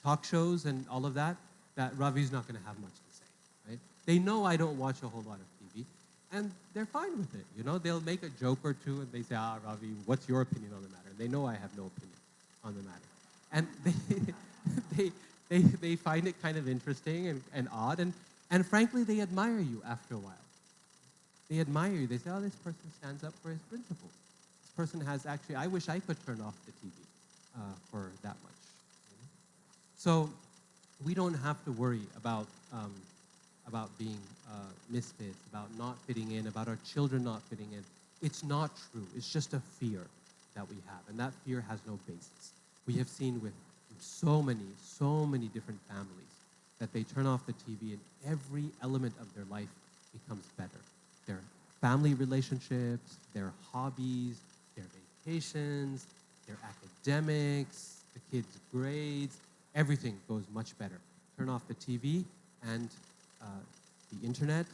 talk shows and all of that, that Ravi's not going to have much to say, right? They know I don't watch a whole lot of TV, and they're fine with it, They'll make a joke or two, and they say, Ravi, what's your opinion on the matter? They know I have no opinion on the matter. And they find it kind of interesting and odd, and frankly, they admire you after a while. They admire you. They say, this person stands up for his principles. This person has actually, I wish I could turn off the TV for that much. So we don't have to worry about being misfits, about not fitting in, about our children not fitting in. It's not true. It's just a fear that we have, and that fear has no basis. We have seen with so many different families that they turn off the TV and every element of their life becomes better. Their family relationships, their hobbies, their vacations, their academics, the kids' grades, everything goes much better. Turn off the TV and the internet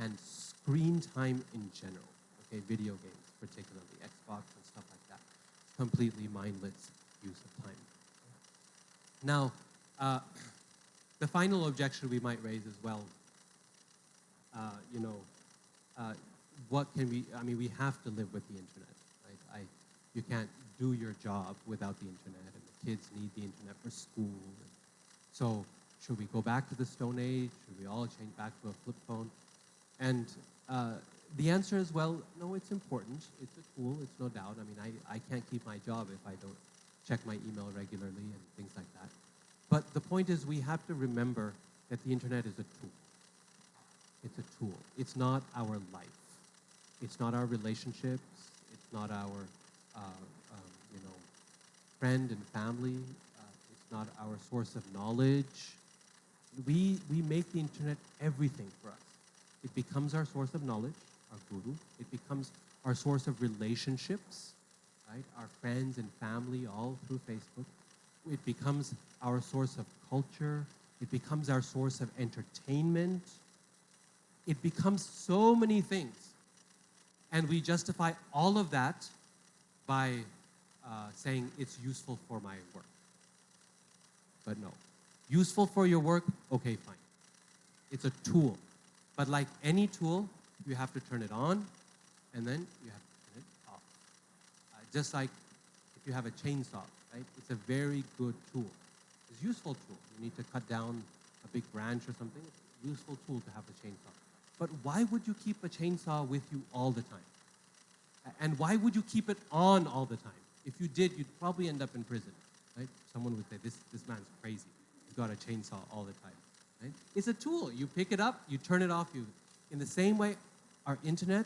and screen time in general. Okay, video games, particularly Xbox and stuff like that. It's completely mindless use of time. Now, the final objection we might raise as well, what can we have to live with the internet, right? You can't do your job without the internet, and the kids need the internet for school. So should we go back to the Stone Age? Should we all change back to a flip phone? And the answer is, well, no, it's important. It's a tool, it's no doubt. I can't keep my job if I don't check my email regularly and things like that. But the point is, we have to remember that the internet is a tool. It's a tool. It's not our life. It's not our relationships. It's not our, friend and family. It's not our source of knowledge. We make the internet everything for us. It becomes our source of knowledge, our guru. It becomes our source of relationships, right? Our friends and family all through Facebook. It becomes our source of culture. It becomes our source of entertainment. It becomes so many things. And we justify all of that by saying it's useful for my work. But no. Useful for your work, okay, fine. It's a tool. But like any tool, you have to turn it on, and then you have to turn it off. Just like if you have a chainsaw, right? It's a very good tool. It's a useful tool. You need to cut down a big branch or something. It's a useful tool to have a chainsaw. But why would you keep a chainsaw with you all the time? And why would you keep it on all the time? If you did, you'd probably end up in prison, right? Someone would say, this man's crazy. He's got a chainsaw all the time, right? It's a tool. You pick it up, you turn it off. In the same way, our internet,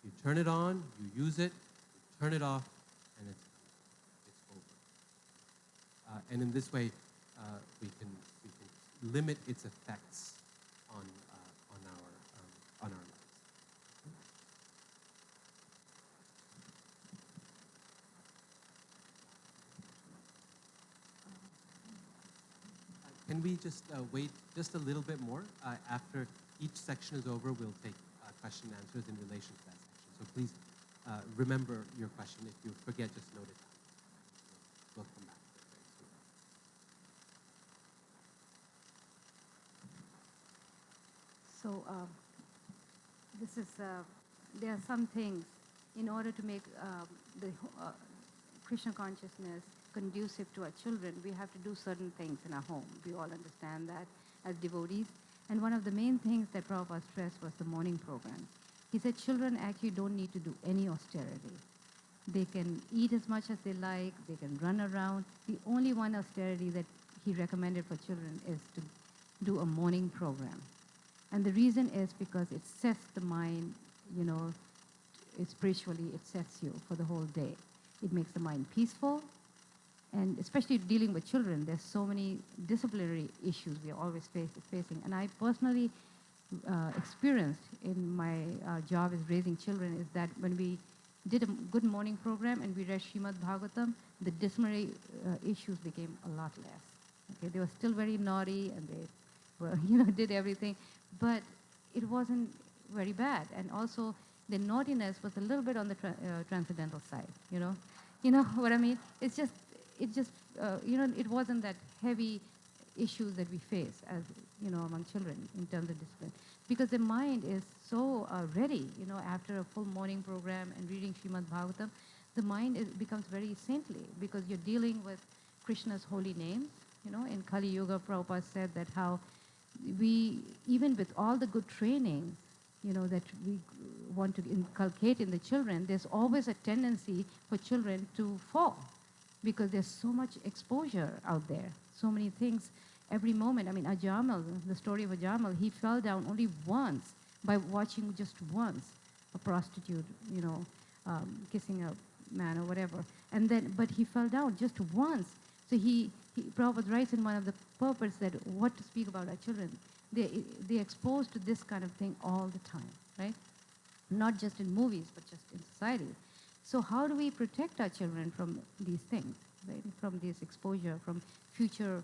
you turn it on, you use it, you turn it off, and it's over. And in this way, we can limit its effects on our lives. Can we just wait just a little bit more? After each section is over, we'll take question and answers in relation to that section. So please remember your question. If you forget, just note it down. We'll come back to it very soon. So this is, there are some things in order to make the Krishna consciousness conducive to our children, we have to do certain things in our home. We all understand that as devotees. And one of the main things that Prabhupada stressed was the morning program. He said children actually don't need to do any austerity. They can eat as much as they like, they can run around. The only one austerity that he recommended for children is to do a morning program. And the reason is because it sets the mind, spiritually it sets you for the whole day. It makes the mind peaceful. And especially dealing with children, there's so many disciplinary issues we are always facing. And I personally experienced in my job as raising children is that when we did a good morning program and we read Srimad Bhagavatam, the disciplinary issues became a lot less. Okay, they were still very naughty and they were, did everything, but it wasn't very bad. And also the naughtiness was a little bit on the transcendental side. You know what I mean? It wasn't that heavy issues that we face as, among children in terms of discipline. Because the mind is so ready, after a full morning program and reading Srimad Bhagavatam, the mind becomes very saintly because you're dealing with Krishna's holy names. In Kali Yuga, Prabhupada said that how we, even with all the good training, that we want to inculcate in the children, there's always a tendency for children to fall because there's so much exposure out there, so many things every moment. I mean, Ajamal, the story of Ajamal, he fell down only once by watching just once a prostitute, kissing a man or whatever. But he fell down just once. So Prabhupada writes in one of the purports that what to speak about our children. They're exposed to this kind of thing all the time, right? Not just in movies, but just in society. So how do we protect our children from these things, right? From this exposure, from future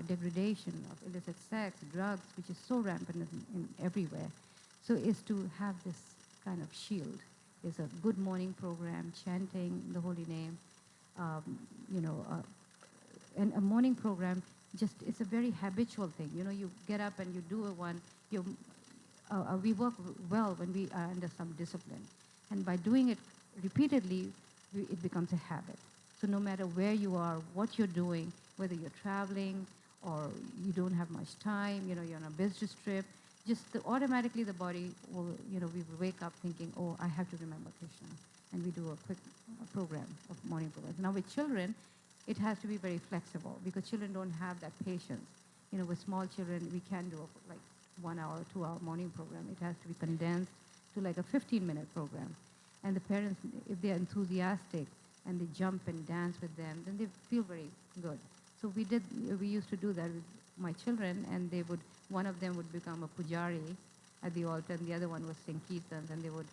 degradation of illicit sex, drugs, which is so rampant in everywhere. So is to have this kind of shield. Is a good morning program, chanting the holy name, and a morning program, it's a very habitual thing. You get up and you do one. We work well when we are under some discipline. And by doing it repeatedly, it becomes a habit. So no matter where you are, what you're doing, whether you're traveling or you don't have much time, you're on a business trip, automatically the body will, we will wake up thinking, oh, I have to remember Krishna. And we do a quick program of morning programs. Now with children, it has to be very flexible because children don't have that patience. With small children, we can do like 1 hour, 2 hour morning program. It has to be condensed to like a 15-minute program. And the parents, if they're enthusiastic and they jump and dance with them, then they feel very good. So we used to do that with my children, and one of them would become a pujari at the altar, and the other one would sing kirtans, and they would,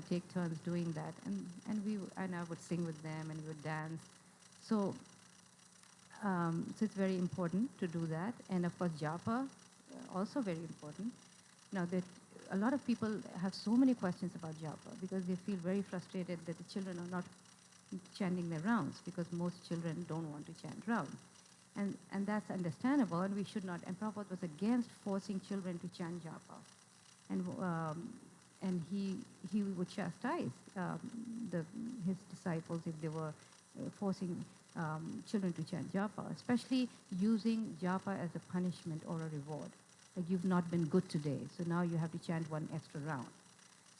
take turns doing that. And I would sing with them, and we would dance. So it's very important to do that. And of course, japa, also very important. Now that a lot of people have so many questions about japa because they feel very frustrated that the children are not chanting their rounds because most children don't want to chant rounds. And that's understandable, and we should not. And Prabhupada was against forcing children to chant japa. And he would chastise his disciples if they were forcing children to chant japa, especially using japa as a punishment or a reward. Like you've not been good today, so now you have to chant one extra round.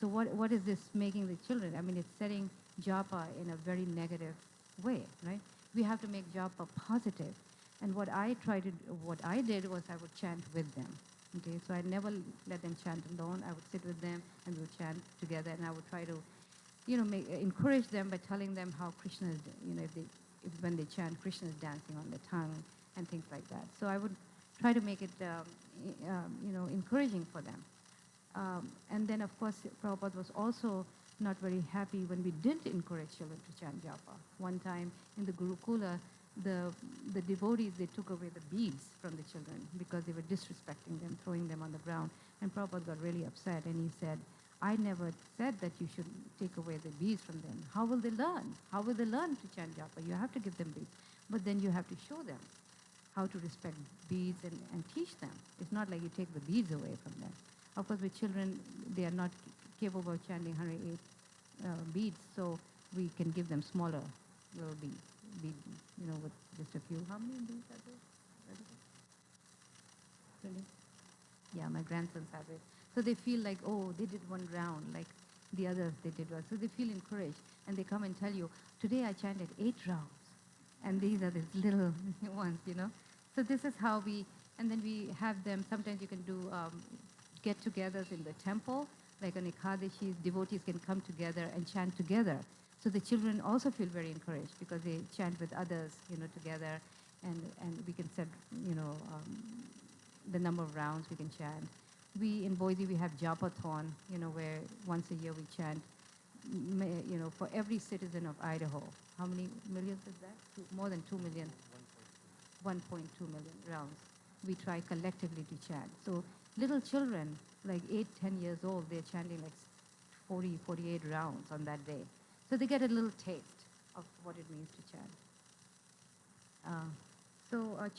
So what is this making the children? I mean, it's setting japa in a very negative way, right? We have to make japa positive. And what I did was I would chant with them. Okay, so I never let them chant alone. I would sit with them and we would chant together, and I would try to, encourage them by telling them how Krishna is, if when they chant, Krishna is dancing on the tongue and things like that. So I would try to make it, encouraging for them. And then, of course, Prabhupada was also not very happy when we didn't encourage children to chant japa. One time in the Gurukula, the devotees, they took away the beads from the children because they were disrespecting them, throwing them on the ground. And Prabhupada got really upset, and he said, I never said that you should take away the beads from them. How will they learn? How will they learn to chant japa? You have to give them beads. But then you have to show them how to respect beads and teach them. It's not like you take the beads away from them. Of course, with children, they are not capable of chanting 108 beads, so we can give them smaller little beads, with just a few. How many beads are there? Really? Yeah, my grandsons have it. So they feel like, oh, they did one round, like the others they did one. So they feel encouraged, and they come and tell you, today I chanted 8 rounds, and these are the little ones. So this is how and then we have them, sometimes you can do get-togethers in the temple, like on Ekadashis, devotees can come together and chant together. So the children also feel very encouraged because they chant with others, together, and we can set, the number of rounds we can chant. In Boise, we have Japathon, where once a year we chant, for every citizen of Idaho. How many millions is that? More than 2 million. 1.2 million rounds. We try collectively to chant. So little children, like 8, 10 years old, they're chanting like 40, 48 rounds on that day. So they get a little taste of what it means to chant.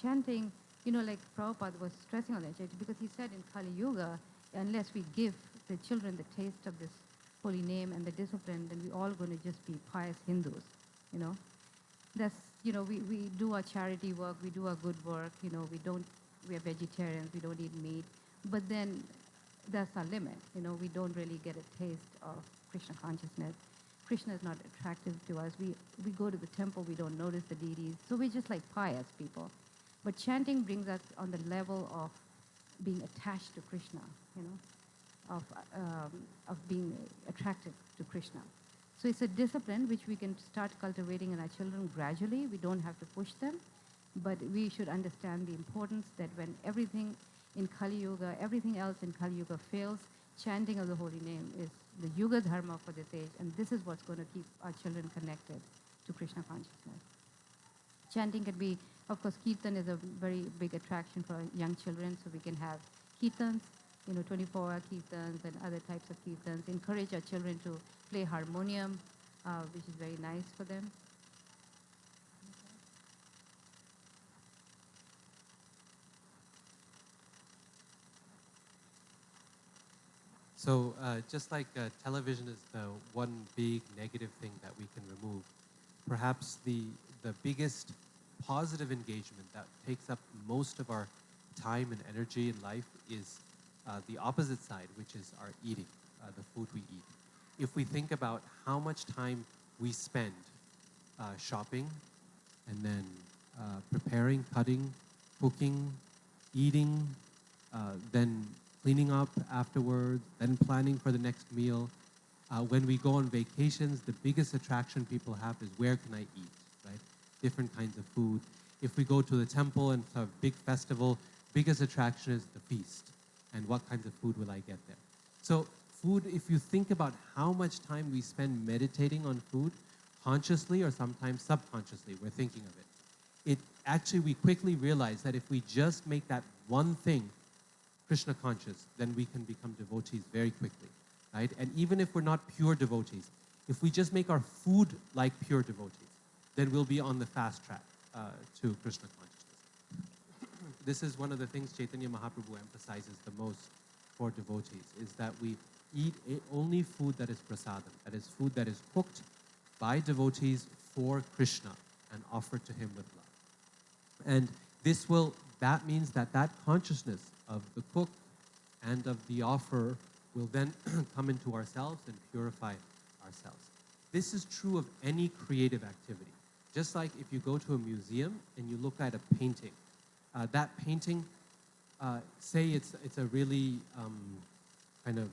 Chanting, like Prabhupada was stressing on that, because he said in Kali Yuga, unless we give the children the taste of this holy name and the discipline, then we're all going to just be pious Hindus, That's, we do our charity work, we do our good work, we are vegetarians, we don't eat meat, but then that's our limit, we don't really get a taste of Krishna consciousness. Krishna is not attractive to us. We go to the temple, we don't notice the deities, so we're just like pious people. But chanting brings us on the level of being attached to Krishna, of being attracted to Krishna. So it's a discipline which we can start cultivating in our children gradually. We don't have to push them, but we should understand the importance that when everything in Kali Yuga, everything else in Kali Yuga fails, chanting of the holy name is the Yuga Dharma for this age, and this is what's going to keep our children connected to Krishna consciousness. Chanting can be, of course, Kirtan is a very big attraction for young children, so we can have Kirtans, 24-hour Kirtans and other types of Kirtans. Encourage our children to play harmonium, which is very nice for them. So just like television is the one big negative thing that we can remove, perhaps the biggest positive engagement that takes up most of our time and energy in life is the opposite side, which is our eating, the food we eat. If we think about how much time we spend shopping and then preparing, cutting, cooking, eating, then cleaning up afterwards, then planning for the next meal. When we go on vacations, the biggest attraction people have is where can I eat, right? Different kinds of food. If we go to the temple and have a big festival, biggest attraction is the feast. And what kinds of food will I get there? So food, if you think about how much time we spend meditating on food, consciously or sometimes subconsciously, we're thinking of it. Actually, we quickly realize that if we just make that one thing Krishna conscious, then we can become devotees very quickly, right? And even if we're not pure devotees, if we just make our food like pure devotees, then we'll be on the fast track to Krishna consciousness. This is one of the things Chaitanya Mahaprabhu emphasizes the most for devotees, is that we eat only food that is prasadam, that is food that is cooked by devotees for Krishna and offered to him with love. And that means that consciousness of the cook and of the offer will then come into ourselves and purify ourselves. This is true of any creative activity. Just like if you go to a museum and you look at a painting, that painting, say it's a really kind of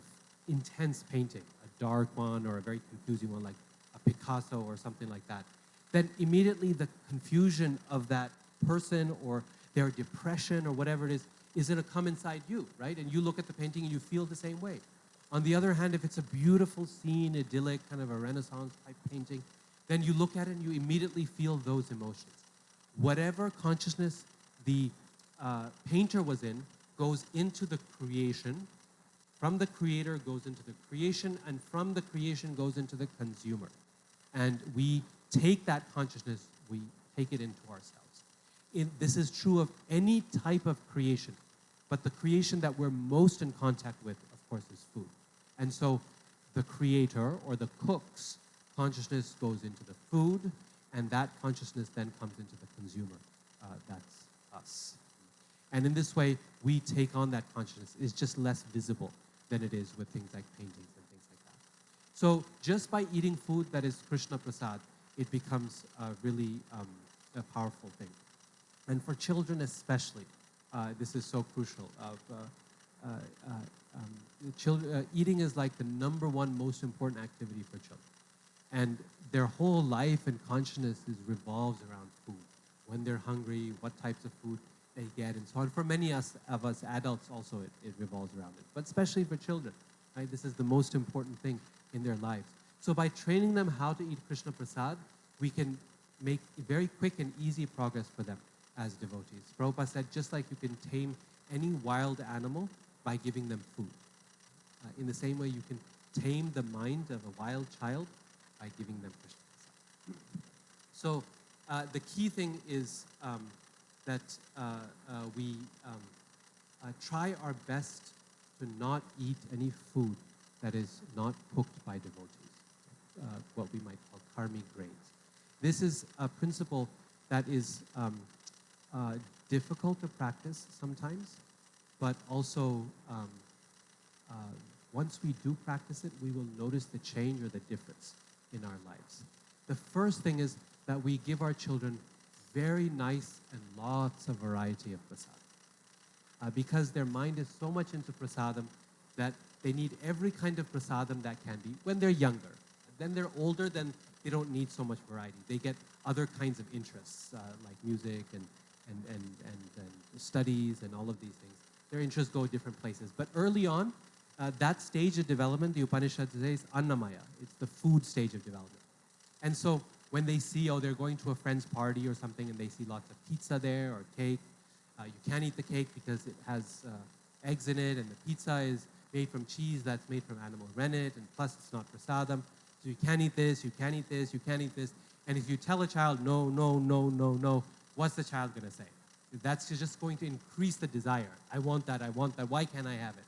intense painting, a dark one or a very confusing one like a Picasso or something like that, then immediately the confusion of that person or their depression or whatever it is going to come inside you, right? And you look at the painting and you feel the same way. On the other hand, if it's a beautiful scene, idyllic, kind of a Renaissance type painting, then you look at it and you immediately feel those emotions. Whatever consciousness the painter was in goes into the creation, from the creator goes into the creation, and from the creation goes into the consumer. And we take that consciousness, we take it into ourselves. This is true of any type of creation, but the creation that we're most in contact with, of course, is food. And so the creator or the cook's consciousness goes into the food, and that consciousness then comes into the consumer. That's us. And in this way, we take on that consciousness. It's just less visible than it is with things like paintings and things like that. So just by eating food that is Krishna Prasad, it becomes really a powerful thing. And for children especially, this is so crucial. Eating is like the #1 most important activity for children. And their whole life and consciousness revolves around food. When they're hungry, what types of food they get, and so on. For many of us adults also, it revolves around it. But especially for children, right? This is the most important thing in their lives. So by training them how to eat Krishna Prasad, we can make very quick and easy progress for them as devotees. Prabhupada said, just like you can tame any wild animal by giving them food. In the same way, you can tame the mind of a wild child by giving them Krishna Prasad. So the key thing is that we try our best to not eat any food that is not cooked by devotees, what we might call karmic grains. This is a principle that is difficult to practice sometimes, but also once we do practice it, we will notice the change or the difference in our lives. The first thing is that we give our children very nice and lots of variety of prasadam. Because their mind is so much into prasadam that they need every kind of prasadam that can be when they're younger. Then they're older, then they don't need so much variety. They get other kinds of interests like music and studies and all of these things. Their interests go different places. But early on, that stage of development, the Upanishad says, Annamaya. It's the food stage of development. And so when they see, they're going to a friend's party or something and they see lots of pizza there or cake, you can't eat the cake because it has eggs in it, and the pizza is made from cheese that's made from animal rennet, and plus it's not prasadam. So you can't eat this, you can't eat this, you can't eat this. And if you tell a child, no, no, no, no, no, what's the child going to say? That's just going to increase the desire. I want that, why can't I have it?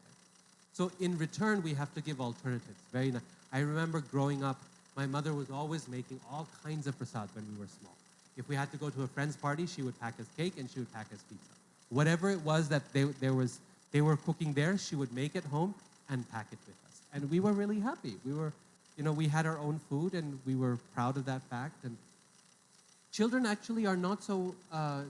So in return, we have to give alternatives. Very nice. I remember growing up, my mother was always making all kinds of prasad when we were small. If we had to go to a friend's party, she would pack us cake and she would pack us pizza. Whatever it was that they were cooking there, she would make it home and pack it with us. And we were really happy. We had our own food and we were proud of that fact. And children actually are not so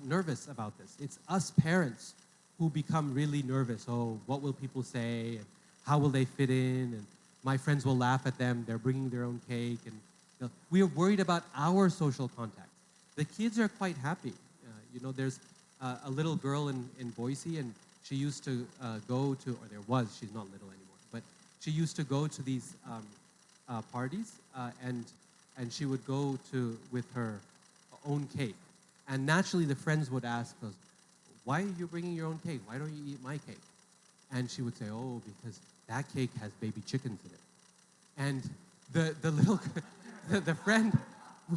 nervous about this. It's us parents who become really nervous. Oh, what will people say? And how will they fit in? And my friends will laugh at them. They're bringing their own cake. And we are worried about our social contact. The kids are quite happy. There's a little girl in Boise, and she used to go to, or there was, she's not little anymore, but she used to go to these parties, and she would go with her own cake. And naturally, the friends would ask us, why are you bringing your own cake? Why don't you eat my cake? And she would say, oh, because that cake has baby chickens in it. And the little, the friend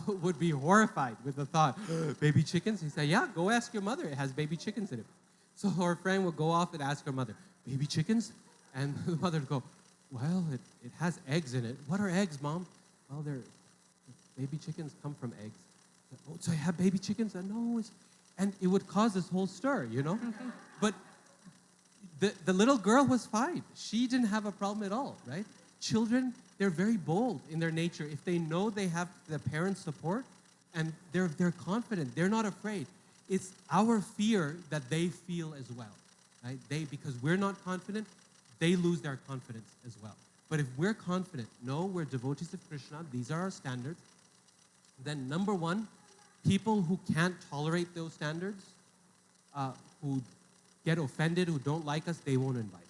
would be horrified with the thought, baby chickens? He said, yeah, go ask your mother. It has baby chickens in it. So her friend would go off and ask her mother, baby chickens? And the mother would go, well, it has eggs in it. What are eggs, Mom? Well, baby chickens come from eggs. Oh, so I have baby chickens? And no, and it would cause this whole stir, But the little girl was fine. She didn't have a problem at all, right? Children, they're very bold in their nature. If they know they have the parents' support and they're confident, they're not afraid. It's our fear that they feel as well, right? Because we're not confident, they lose their confidence as well. But if we're confident, no, we're devotees of Krishna, these are our standards, then number one, people who can't tolerate those standards, who get offended, who don't like us, they won't invite us.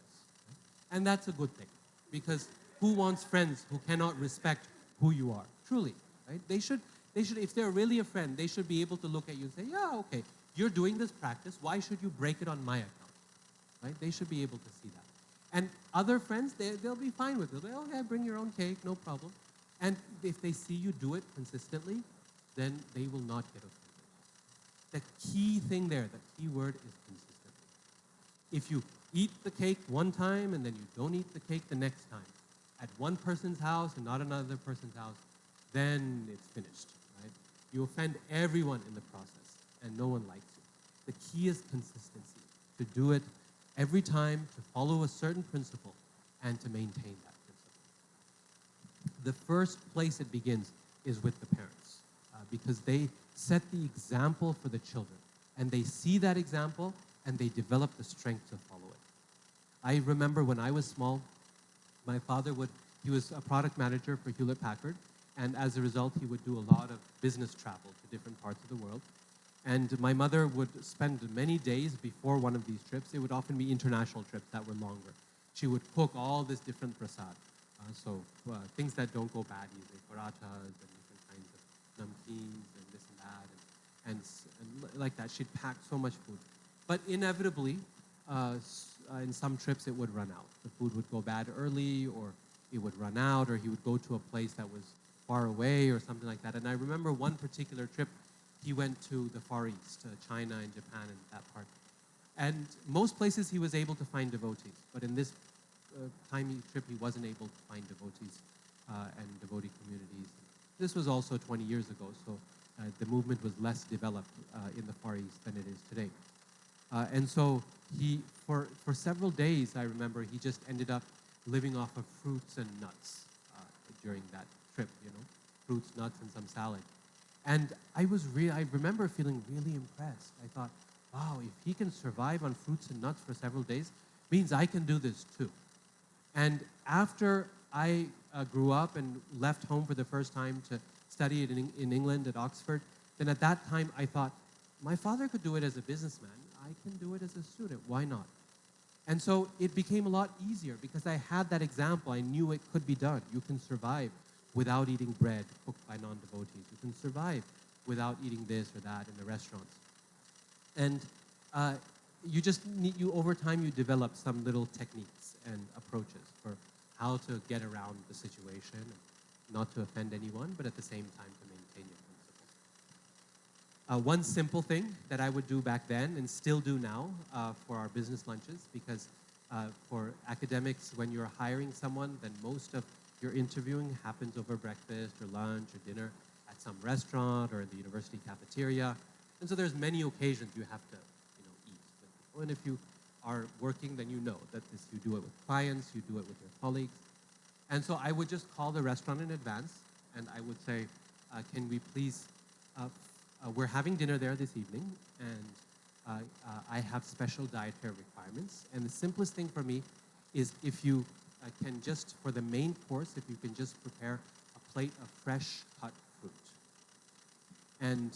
Right? And that's a good thing, because who wants friends who cannot respect who you are? Truly, right? They should, if they're really a friend, they should be able to look at you and say, yeah, okay, you're doing this practice, why should you break it on my account? Right? They should be able to see that. And other friends, they'll be fine with it. They'll, okay, bring your own cake, no problem. And if they see you do it consistently, then they will not get offended. The key thing there, the key word is consistently. If you eat the cake one time and then you don't eat the cake the next time, at one person's house and not another person's house, then it's finished, right? You offend everyone in the process and no one likes you. The key is consistency, to do it every time, to follow a certain principle and to maintain that principle. The first place it begins is with the parents, because they set the example for the children, and they see that example and they develop the strength to follow it. I remember when I was small, my father he was a product manager for Hewlett Packard, and as a result, he would do a lot of business travel to different parts of the world. And my mother would spend many days before one of these trips. It would often be international trips that were longer. She would cook all this different prasad. Things that don't go bad easily, parathas and different kinds of namkeens and this and that. And like that, she'd pack so much food. But inevitably, in some trips, it would run out. The food would go bad early, or it would run out, or he would go to a place that was far away or something like that. And I remember one particular trip, he went to the Far East, China and Japan and that part. And most places he was able to find devotees, but in this trip he wasn't able to find devotees and devotee communities. This was also 20 years ago, so the movement was less developed in the Far East than it is today. And so he, for several days, I remember, he just ended up living off of fruits and nuts during that trip, fruits, nuts, and some salad. And I remember feeling really impressed. I thought, wow, if he can survive on fruits and nuts for several days, means I can do this too. And after I grew up and left home for the first time to study in England at Oxford, then at that time I thought, my father could do it as a businessman. I can do it as a student. Why not? And so it became a lot easier because I had that example. I knew it could be done. You can survive without eating bread cooked by non-devotees. You can survive without eating this or that in the restaurants. And over time, you develop some little techniques and approaches for how to get around the situation, and not to offend anyone, but at the same time to maintain your principles. One simple thing that I would do back then and still do now for our business lunches, because for academics, when you're hiring someone, then most of your interviewing happens over breakfast or lunch or dinner at some restaurant or in the university cafeteria. And so there's many occasions you have to eat with people. And if you are working, then you know that you do it with clients, you do it with your colleagues. And so I would just call the restaurant in advance, and I would say, can we please, we're having dinner there this evening, and I have special dietary requirements. And the simplest thing for me is if you can just, for the main course, if you can just prepare a plate of fresh cut fruit. And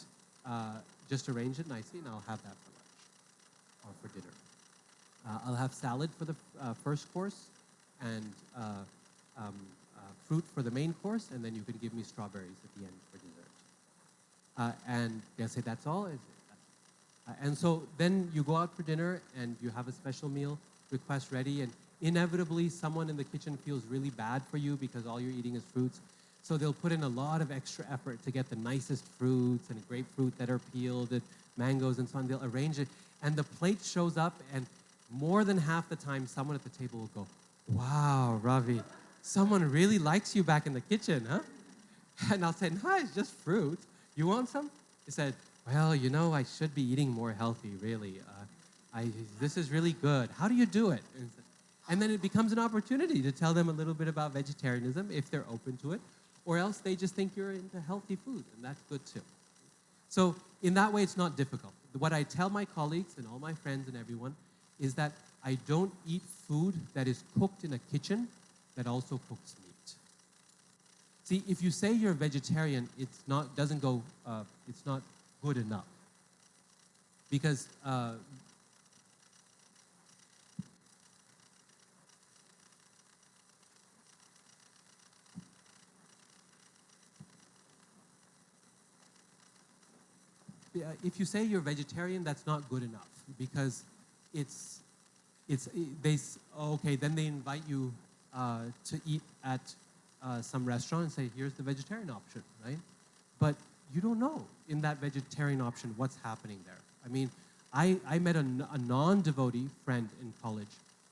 just arrange it nicely, and I'll have that for lunch or for dinner. I'll have salad for the first course, and fruit for the main course, and then you can give me strawberries at the end for dessert. And they'll say, that's all? And so then you go out for dinner, and you have a special meal request ready, and inevitably someone in the kitchen feels really bad for you because all you're eating is fruits. So they'll put in a lot of extra effort to get the nicest fruits and grapefruit that are peeled and mangoes and so on. They'll arrange it, and the plate shows up, and more than half the time someone at the table will go, wow, Ravi, someone really likes you back in the kitchen, huh? And I'll say, no, it's just fruit. You want some? He said, well, I should be eating more healthy, really. This is really good. How do you do it? And he said, And then it becomes an opportunity to tell them a little bit about vegetarianism if they're open to it, or else they just think you're into healthy food, and that's good too. So in that way, it's not difficult. What I tell my colleagues and all my friends and everyone is that I don't eat food that is cooked in a kitchen that also cooks meat. See, if you say you're a vegetarian, it's not good enough, because if you say you're vegetarian, that's not good enough, because it's okay. Then they invite you to eat at some restaurant and say, here's the vegetarian option, right? But you don't know in that vegetarian option what's happening there. I mean, I met a non-devotee friend in college.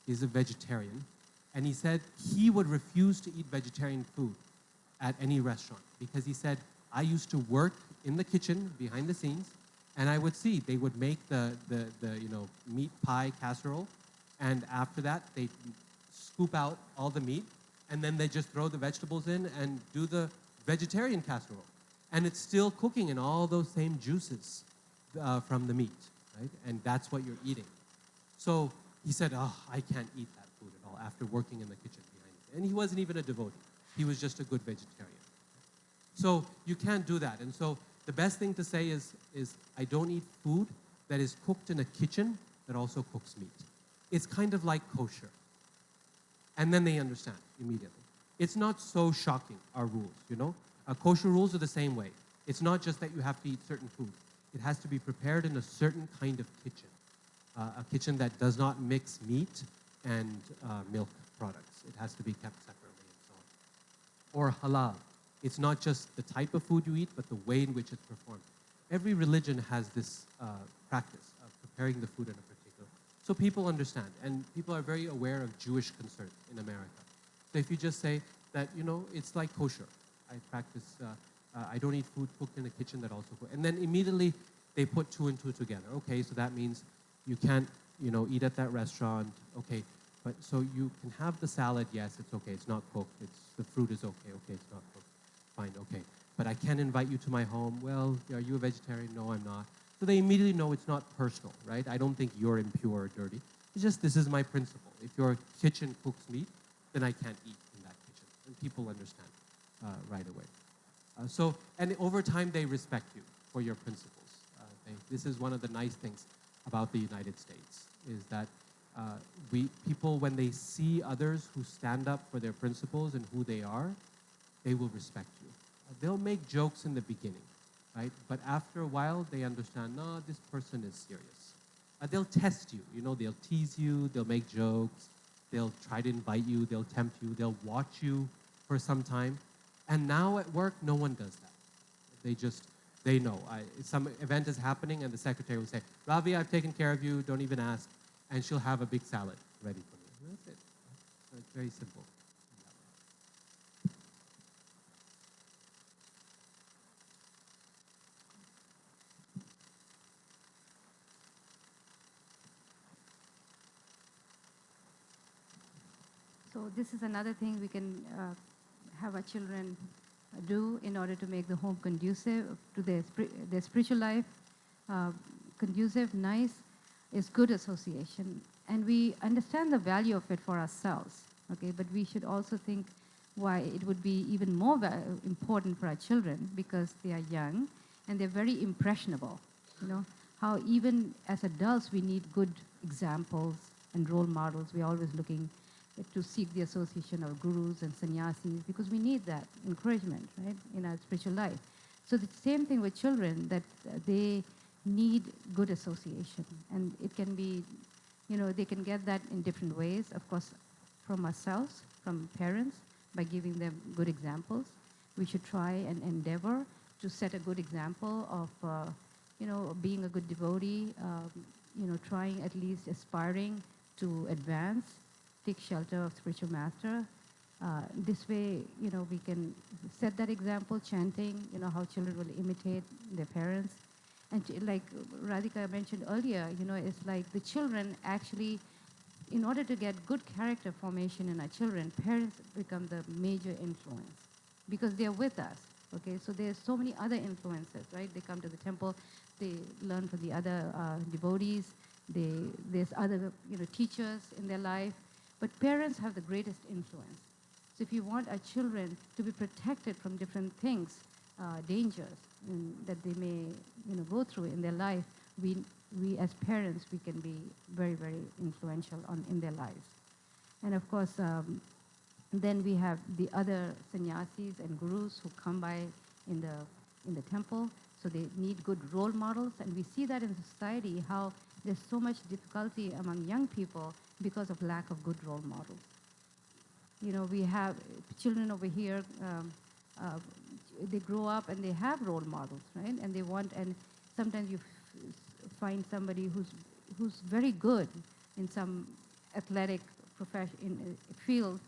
He's a vegetarian, and he said he would refuse to eat vegetarian food at any restaurant, because he said, I used to work in the kitchen behind the scenes, and I would see they would make the meat pie casserole, and after that they scoop out all the meat, and then they just throw the vegetables in and do the vegetarian casserole, and it's still cooking in all those same juices from the meat, right? And that's what you're eating. So he said, oh, I can't eat that food at all after working in the kitchen behind it. And he wasn't even a devotee. He was just a good vegetarian. So you can't do that. And so the best thing to say is I don't eat food that is cooked in a kitchen that also cooks meat. It's kind of like kosher. And then they understand immediately. It's not so shocking, our rules, you know? Kosher rules are the same way. It's not just that you have to eat certain foods. It has to be prepared in a certain kind of kitchen. A kitchen that does not mix meat and milk products. It has to be kept separately and so on. Or halal. It's not just the type of food you eat, but the way in which it's performed. Every religion has this practice of preparing the food in a particular. So people understand, and people are very aware of Jewish concerns in America. So if you just say that, you know, it's like kosher. I practice, I don't eat food cooked in a kitchen that also cooks. And then immediately they put two and two together. Okay, so that means you can't, you know, eat at that restaurant. Okay, but so you can have the salad. Yes, it's okay. It's not cooked. The fruit is okay. Okay, it's not cooked. Fine, okay. But I can invite you to my home. Well, are you a vegetarian? No, I'm not. So they immediately know it's not personal, right? I don't think you're impure or dirty. It's just this is my principle. If your kitchen cooks meat, then I can't eat in that kitchen. And people understand right away. And over time, they respect you for your principles. This is one of the nice things about the United States, is that people, when they see others who stand up for their principles and who they are, they will respect you. They'll make jokes in the beginning, right? But after a while, they understand, no, this person is serious. They'll test you, you know, they'll tease you, they'll make jokes, they'll try to invite you, they'll tempt you, they'll watch you for some time. And now at work, no one does that. They know. Some event is happening, and the secretary will say, Ravi, I've taken care of you, don't even ask. And she'll have a big salad ready for me. And that's it. So it's very simple. So this is another thing we can have our children do in order to make the home conducive to their spiritual life. Conducive, nice, is good association. And we understand the value of it for ourselves, okay? But we should also think why it would be even more important for our children, because they are young and they're very impressionable, you know? How even as adults we need good examples and role models. We're always looking to seek the association of gurus and sannyasis, because we need that encouragement, right, in our spiritual life. So the same thing with children, that they need good association. And it can be, you know, they can get that in different ways, of course, from ourselves, from parents, by giving them good examples. We should try and endeavor to set a good example of, you know, being a good devotee, you know, trying, at least aspiring to advance, take shelter of spiritual master. This way, you know, we can set that example, chanting, you know, how children will imitate their parents. And like Radhika mentioned earlier, you know, it's like the children actually in order to get good character formation in our children, parents become the major influence because they're with us. Okay, so there's so many other influences, right? They come to the temple, they learn from the other devotees, there's other teachers in their life, but parents have the greatest influence. So if you want our children to be protected from different things, dangers that they may go through in their life, we as parents, we can be very, very influential in their lives. And of course, then we have the other sannyasis and gurus who come by in the temple. So they need good role models, and we see that in society how there's so much difficulty among young people because of lack of good role models. We have children over here. Uh, they grow up and they have role models, right? And they want, and sometimes you find somebody who's very good in some athletic profession field,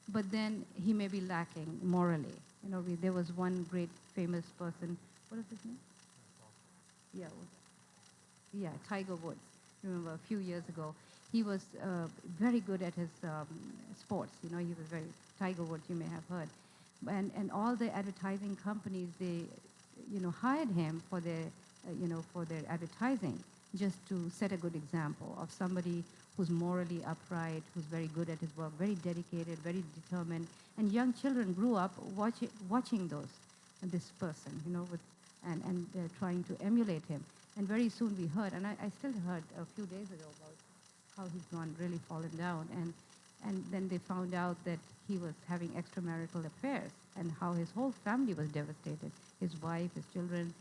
but then he may be lacking morally. There was one great famous person. What is his name? Yeah, yeah, Tiger Woods. Remember a few years ago, he was very good at his sports. He was very Tiger Woods. You may have heard, and all the advertising companies, they hired him for their advertising, just to set a good example of somebody who's morally upright, who's very good at his work, very dedicated, very determined. And young children grew up watching this person, and trying to emulate him. And very soon we heard, and I still heard a few days ago about how he's gone really fallen down. And then they found out that he was having extramarital affairs and how his whole family was devastated, his wife, his children.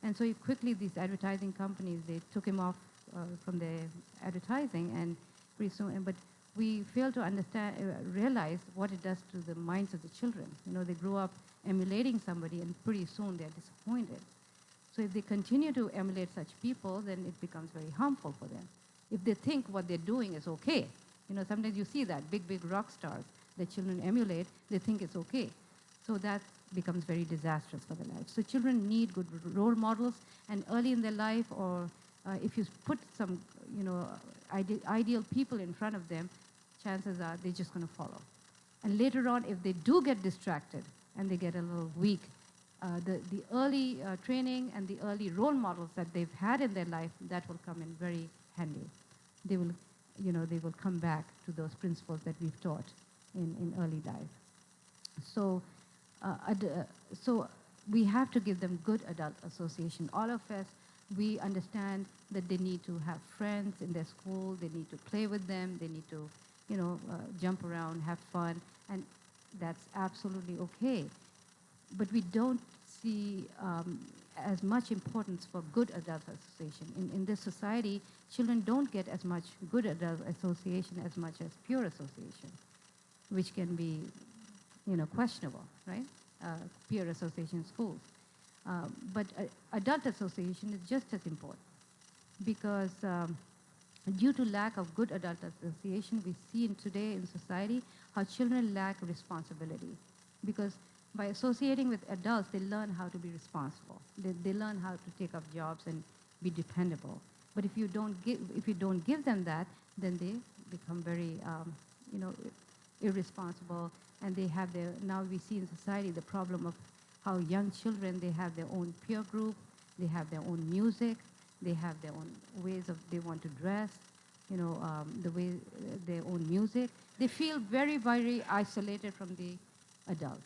And so quickly these advertising companies, they took him off from the advertising, and pretty soon, but we fail to realize what it does to the minds of the children. They grew up emulating somebody, and pretty soon they're disappointed. So if they continue to emulate such people, then it becomes very harmful for them. If they think what they're doing is okay, sometimes you see that big rock stars that children emulate, they think it's okay. So that becomes very disastrous for their life. So children need good role models, and early in their life, or if you put some, ideal people in front of them, chances are they're just going to follow. And later on, if they do get distracted and they get a little weak, the early training and the early role models that they've had in their life, that will come in very handy. They will come back to those principles that we've taught in early life. So, so we have to give them good adult association. All of us, we understand that they need to have friends in their school, they need to play with them, they need to, jump around, have fun, and that's absolutely okay. But we don't see as much importance for good adult association. In this society, children don't get as much good adult association as much as pure association, which can be, questionable, right? Peer association schools. But adult association is just as important because due to lack of good adult association, we see today in society how children lack responsibility. Because by associating with adults, they learn how to be responsible. They learn how to take up jobs and be dependable. But if you don't give them that, then they become very, irresponsible, and they have now we see in society the problem of how young children, they have their own peer group, they have their own music, they have their own ways of, they want to dress, the way, their own music. They feel very, very isolated from the adults.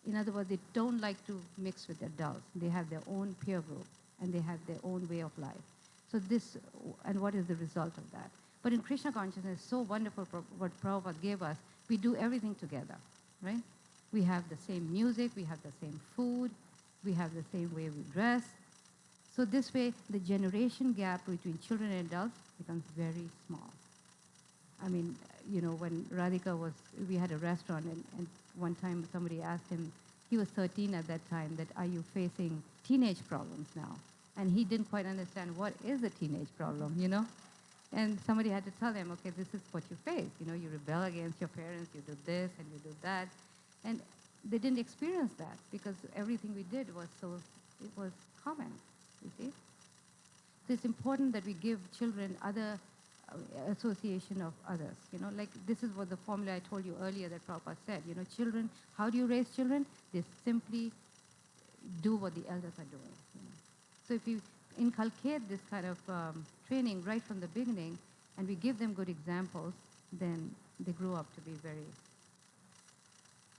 In other words, they don't like to mix with adults. They have their own peer group, and they have their own way of life. So this, and what is the result of that? But in Krishna consciousness, so wonderful what Prabhupada gave us. We do everything together, right? We have the same music, we have the same food, we have the same way we dress. So this way, the generation gap between children and adults becomes very small. I mean, when Radhika we had a restaurant, and one time somebody asked him, he was 13 at that time, that are you facing teenage problems now? And he didn't quite understand what is a teenage problem, And somebody had to tell him, okay, this is what you face. You rebel against your parents, you do this and you do that. And they didn't experience that because everything we did was it was common, you see. So it's important that we give children other association of others. Like this is what the formula I told you earlier that Prabhupada said. Children, how do you raise children? They simply do what the elders are doing. So if you inculcate this kind of training right from the beginning, and we give them good examples, then they grow up to be very,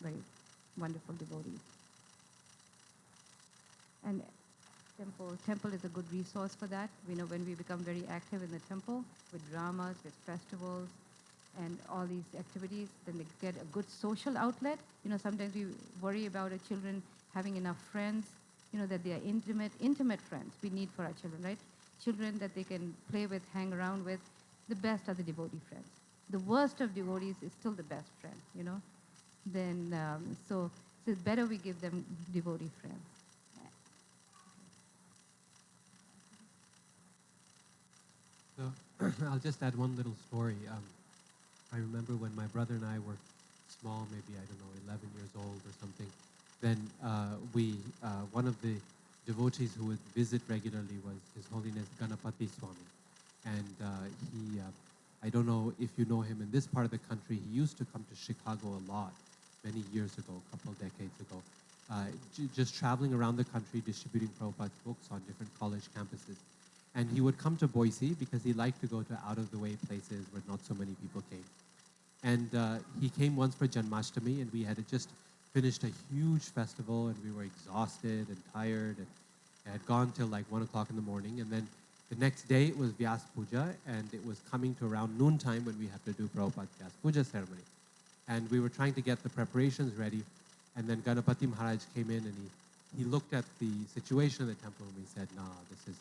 very wonderful devotees. And temple is a good resource for that. When we become very active in the temple with dramas, with festivals, and all these activities, then they get a good social outlet. Sometimes we worry about our children having enough friends, that they are intimate friends we need for our children, right? Children that they can play with, hang around with. The best are the devotee friends. The worst of devotees is still the best friend, Then, so it's better we give them devotee friends. So I'll just add one little story. I remember when my brother and I were small, maybe, I don't know, 11 years old or something, then one of the devotees who would visit regularly was His Holiness Ganapati Swami. And I don't know if you know him in this part of the country, he used to come to Chicago a lot, many years ago, a couple of decades ago, just traveling around the country distributing Prabhupada's books on different college campuses. And he would come to Boise because he liked to go to out-of-the-way places where not so many people came. And he came once for Janmashtami, and we had just finished a huge festival, and we were exhausted and tired, and it had gone till like 1 o'clock in the morning. And then the next day it was Vyas Puja, and it was coming to around noontime when we had to do Prabhupada's Vyas Puja ceremony. And we were trying to get the preparations ready, and then Ganapati Maharaj came in, and he looked at the situation in the temple, and we said, "Nah, this is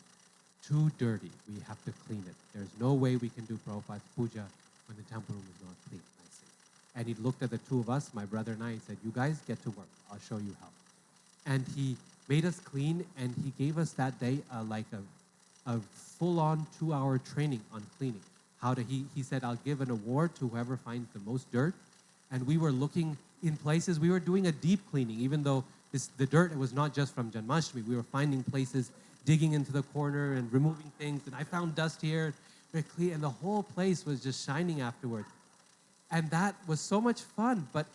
too dirty. We have to clean it. There's no way we can do Prabhupada's puja when the temple room is not clean." I said. And he looked at the two of us, my brother and I, and said, "You guys get to work. I'll show you how." And he made us clean, and he gave us that day like a full-on 2-hour training on cleaning. He said, "I'll give an award to whoever finds the most dirt." And we were looking in places. We were doing a deep cleaning, even though the dirt was not just from Janmashtami. We were finding places, digging into the corner and removing things. And I found dust here, very clean, and the whole place was just shining afterwards. And that was so much fun, but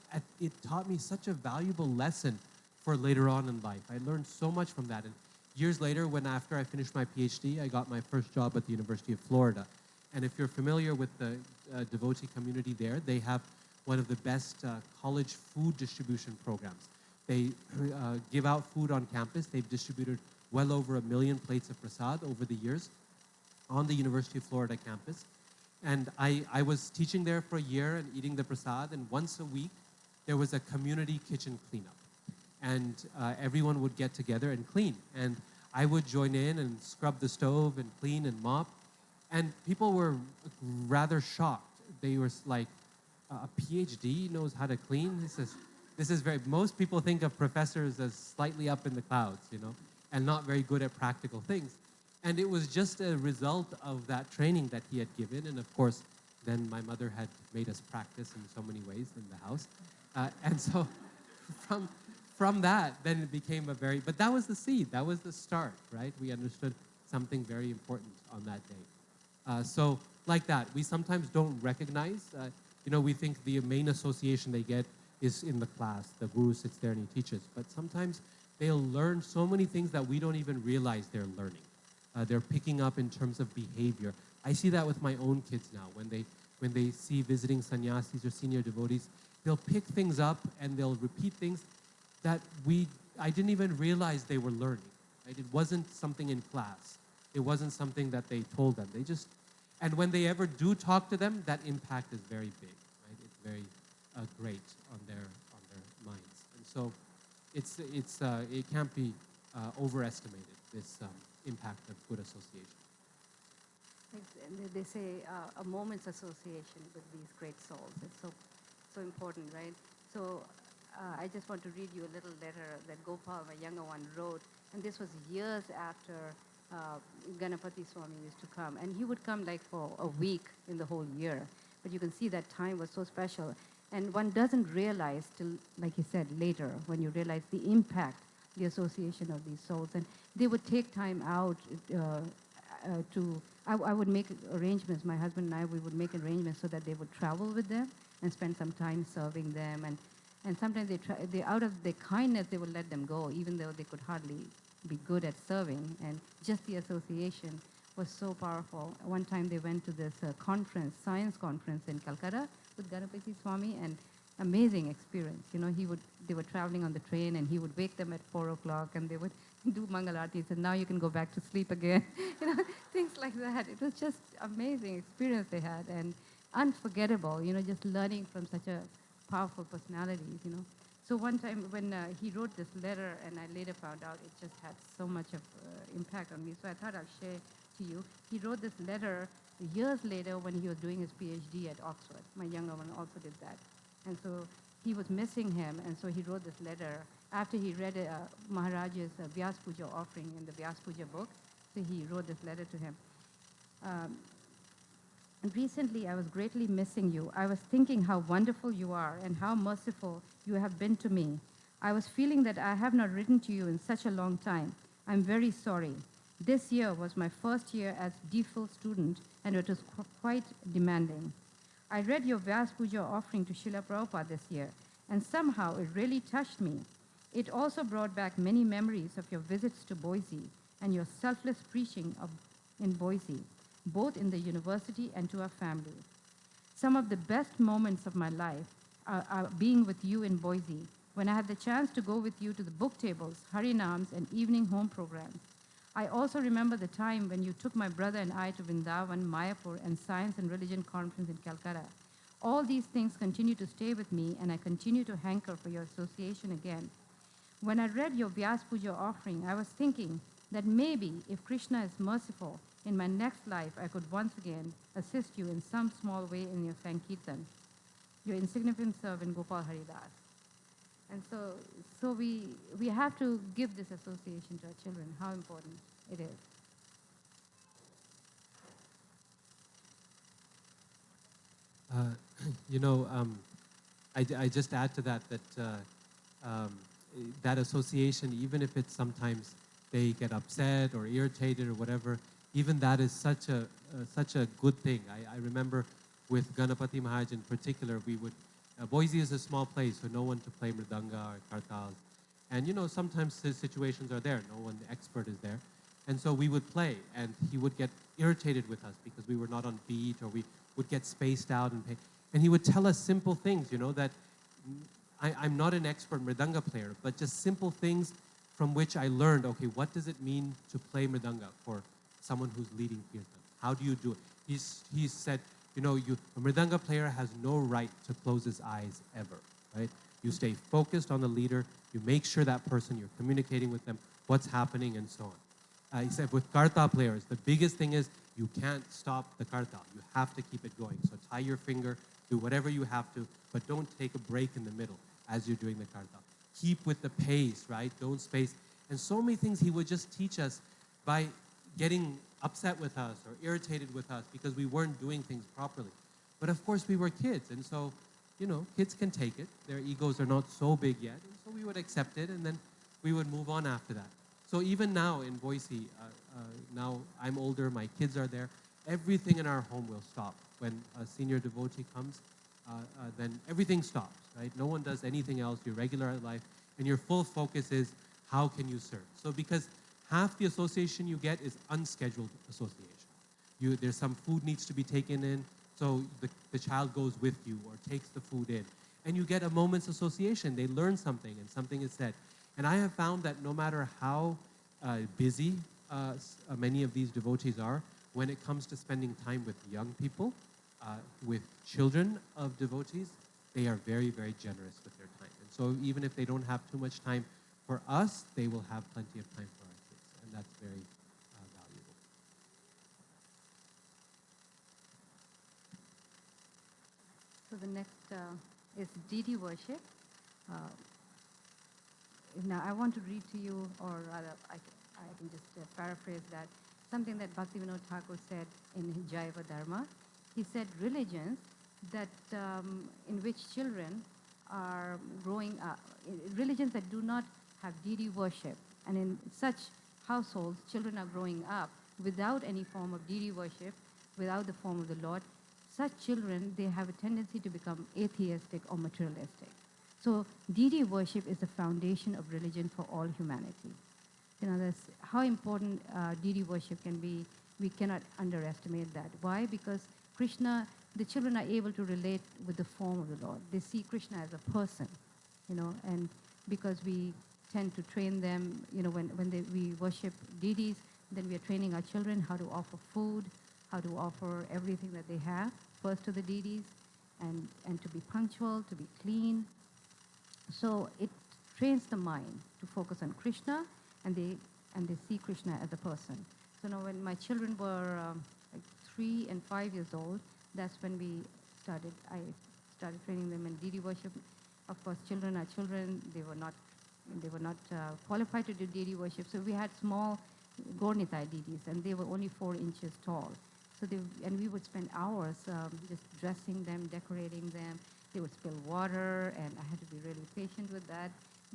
it taught me such a valuable lesson for later on in life. I learned so much from that. And years later, after I finished my PhD, I got my first job at the University of Florida. And if you're familiar with the devotee community there, they have one of the best college food distribution programs. They give out food on campus. They've distributed well over 1 million plates of prasad over the years on the University of Florida campus. And I was teaching there for a year and eating the prasad, and once a week there was a community kitchen cleanup. And everyone would get together and clean. And I would join in and scrub the stove and clean and mop. And people were rather shocked. They were like, "A PhD knows how to clean? This is very," most people think of professors as slightly up in the clouds, and not very good at practical things. And it was just a result of that training that he had given. And of course, then my mother had made us practice in so many ways in the house. And so from that, then it became but that was the seed, that was the start, right? We understood something very important on that day. So like that, we sometimes don't recognize, we think the main association they get is in the class. The guru sits there and he teaches. But sometimes they'll learn so many things that we don't even realize they're learning. They're picking up in terms of behavior. I see that with my own kids now. When they see visiting sannyasis or senior devotees, they'll pick things up and they'll repeat things that I didn't even realize they were learning. Right? It wasn't something in class. It wasn't something that they told them. And when they ever do talk to them, that impact is very big. Right? It's very great on their minds. And so it can't be overestimated, this impact of good association. They say a moment's association with these great souls. It's so important, right? So I just want to read you a little letter that Gopal, my younger one, wrote. And this was years after Ganapati Swami used to come. And he would come like for a week in the whole year. But you can see that time was so special. And one doesn't realize till, like he said, later, when you realize the impact, the association of these souls. And they would take time out I would make arrangements, my husband and I, we would make arrangements so that they would travel with them and spend some time serving them. And sometimes they, out of their kindness, they would let them go, even though they could hardly be good at serving. And just the association was so powerful. One time they went to this conference, science conference in Calcutta with Ganapati Swami, and amazing experience. You know, they were traveling on the train, and he would wake them at 4 o'clock, and they would do Mangal Aarti, and now you can go back to sleep again. You know, things like that. It was just amazing experience they had, and unforgettable, you know, just learning from such a powerful personalities, you know. So one time when he wrote this letter, and I later found out it just had so much of impact on me, so I thought I'll share to you. He wrote this letter years later when he was doing his PhD at Oxford. My younger one also did that. And so he was missing him, and so he wrote this letter after he read Maharaj's Vyas Puja offering in the Vyas Puja book. So he wrote this letter to him. And recently, I was greatly missing you. I was thinking how wonderful you are and how merciful you have been to me. I was feeling that I have not written to you in such a long time. I'm very sorry. This year was my first year as DPhil student, and it was quite demanding. I read your Vyas Puja offering to Srila Prabhupada this year, and somehow it really touched me. It also brought back many memories of your visits to Boise and your selfless preaching in Boise, both in the university and to our family. Some of the best moments of my life are being with you in Boise, when I had the chance to go with you to the book tables, Harinams, and evening home programs. I also remember the time when you took my brother and I to Vrindavan, Mayapur, and Science and Religion Conference in Calcutta. All these things continue to stay with me, and I continue to hanker for your association again. When I read your Vyas Puja offering, I was thinking that maybe if Krishna is merciful, in my next life I could once again assist you in some small way in your Sankirtan, your insignificant servant Gopal Haridas. And so we have to give this association to our children, how important it is. You know, I just add to that that association, even if it's sometimes they get upset or irritated or whatever, even that is such a good thing. I remember with Ganapati Maharaj in particular, we would, Boise is a small place, so no one to play mridanga or kartal. And you know, sometimes the situations are there, no one expert is there. And so we would play, and he would get irritated with us because we were not on beat, or we would get spaced out and pay. And he would tell us simple things, you know, that I'm not an expert mridanga player, but just simple things from which I learned, okay, what does it mean to play mridanga for someone who's leading kirtan? How do you do it? He said, you know, a mridanga player has no right to close his eyes ever, right? You stay focused on the leader, you make sure that person, you're communicating with them, what's happening, and so on. He said with karta players, the biggest thing is you can't stop the karta. You have to keep it going. So tie your finger, do whatever you have to, but don't take a break in the middle as you're doing the karta. Keep with the pace, right? Don't space. And so many things he would just teach us by getting upset with us or irritated with us because we weren't doing things properly. But of course we were kids, and so, you know, kids can take it. Their egos are not so big yet, and so we would accept it, and then we would move on after that. So even now in Boise, now I'm older, my kids are there, everything in our home will stop. When a senior devotee comes, then everything stops, right? No one does anything else, your regular life, and your full focus is how can you serve? So because half the association you get is unscheduled association. There's some food needs to be taken in, so the child goes with you or takes the food in. And you get a moment's association. They learn something and something is said. And I have found that no matter how busy many of these devotees are, when it comes to spending time with young people, with children of devotees, they are very, very generous with their time. And so even if they don't have too much time for us, they will have plenty of time for our kids. And that's very valuable. So the next is deity worship. Now I want to read to you, or rather I can just paraphrase that, something that Bhaktivinoda Thakur said in Jaiva Dharma. He said religions that in which children are growing up, religions that do not have deity worship, and in such households children are growing up without any form of deity worship, without the form of the Lord, such children, they have a tendency to become atheistic or materialistic. So deity worship is the foundation of religion for all humanity. That's how important deity worship can be. We cannot underestimate that. Why? Because Krishna, the children are able to relate with the form of the Lord. They see Krishna as a person, and because we tend to train them, when we worship deities, then we are training our children how to offer food, how to offer everything that they have first to the deities, and to be punctual, to be clean. So it trains the mind to focus on Krishna, and they see Krishna as a person. So now when my children were like 3 and 5 years old, that's when I started training them in deity worship. Of course, children are children. They were not qualified to do deity worship. So we had small Gornitai deities, and they were only 4 inches tall. And we would spend hours just dressing them, decorating them. They would spill water, and I had to be really patient with that.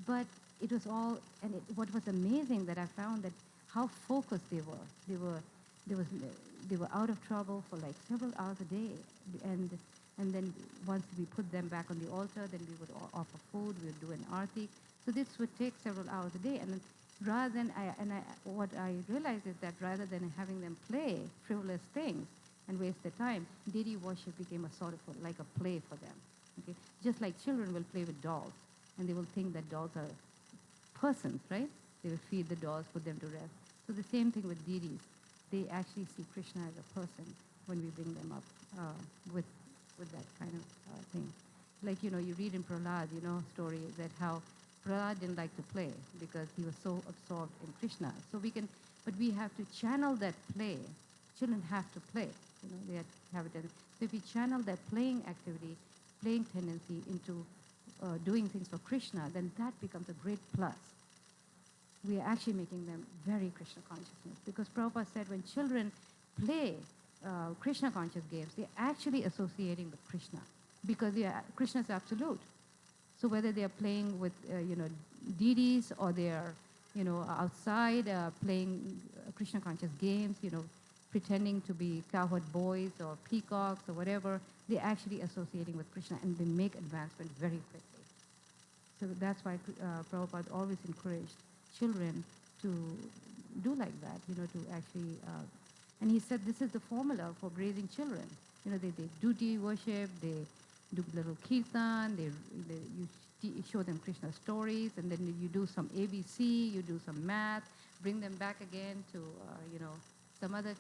But it was all, and what was amazing that I found that how focused they were. They were out of trouble for like several hours a day, and then once we put them back on the altar, then we would offer food. We would do an arti. So this would take several hours a day, and then what I realized is that rather than having them play frivolous things and waste their time, deity worship became a sort of like a play for them. Okay, just like children will play with dolls, and they will think that dolls are persons, right? They will feed the dolls, put them to rest. So the same thing with deities. They actually see Krishna as a person when we bring them up with that kind of thing. Like, you read in Prahlad, story that how Prahlad didn't like to play because he was so absorbed in Krishna. But we have to channel that play. Children have to play. They have it. So if we channel that playing activity, playing tendency into doing things for Krishna, then that becomes a great plus. We are actually making them very Krishna consciousness. Because Prabhupada said when children play Krishna conscious games, they're actually associating with Krishna. Because Krishna is absolute. So whether they are playing with, deities, or they are, outside playing Krishna conscious games, pretending to be cowherd boys or peacocks or whatever, they're actually associating with Krishna, and they make advancement very quickly. So that's why Prabhupada always encouraged children to do like that, to actually, and he said this is the formula for raising children. They do deity worship, they do little kirtan, you show them Krishna stories, and then you do some ABC, you do some math, bring them back again to, some other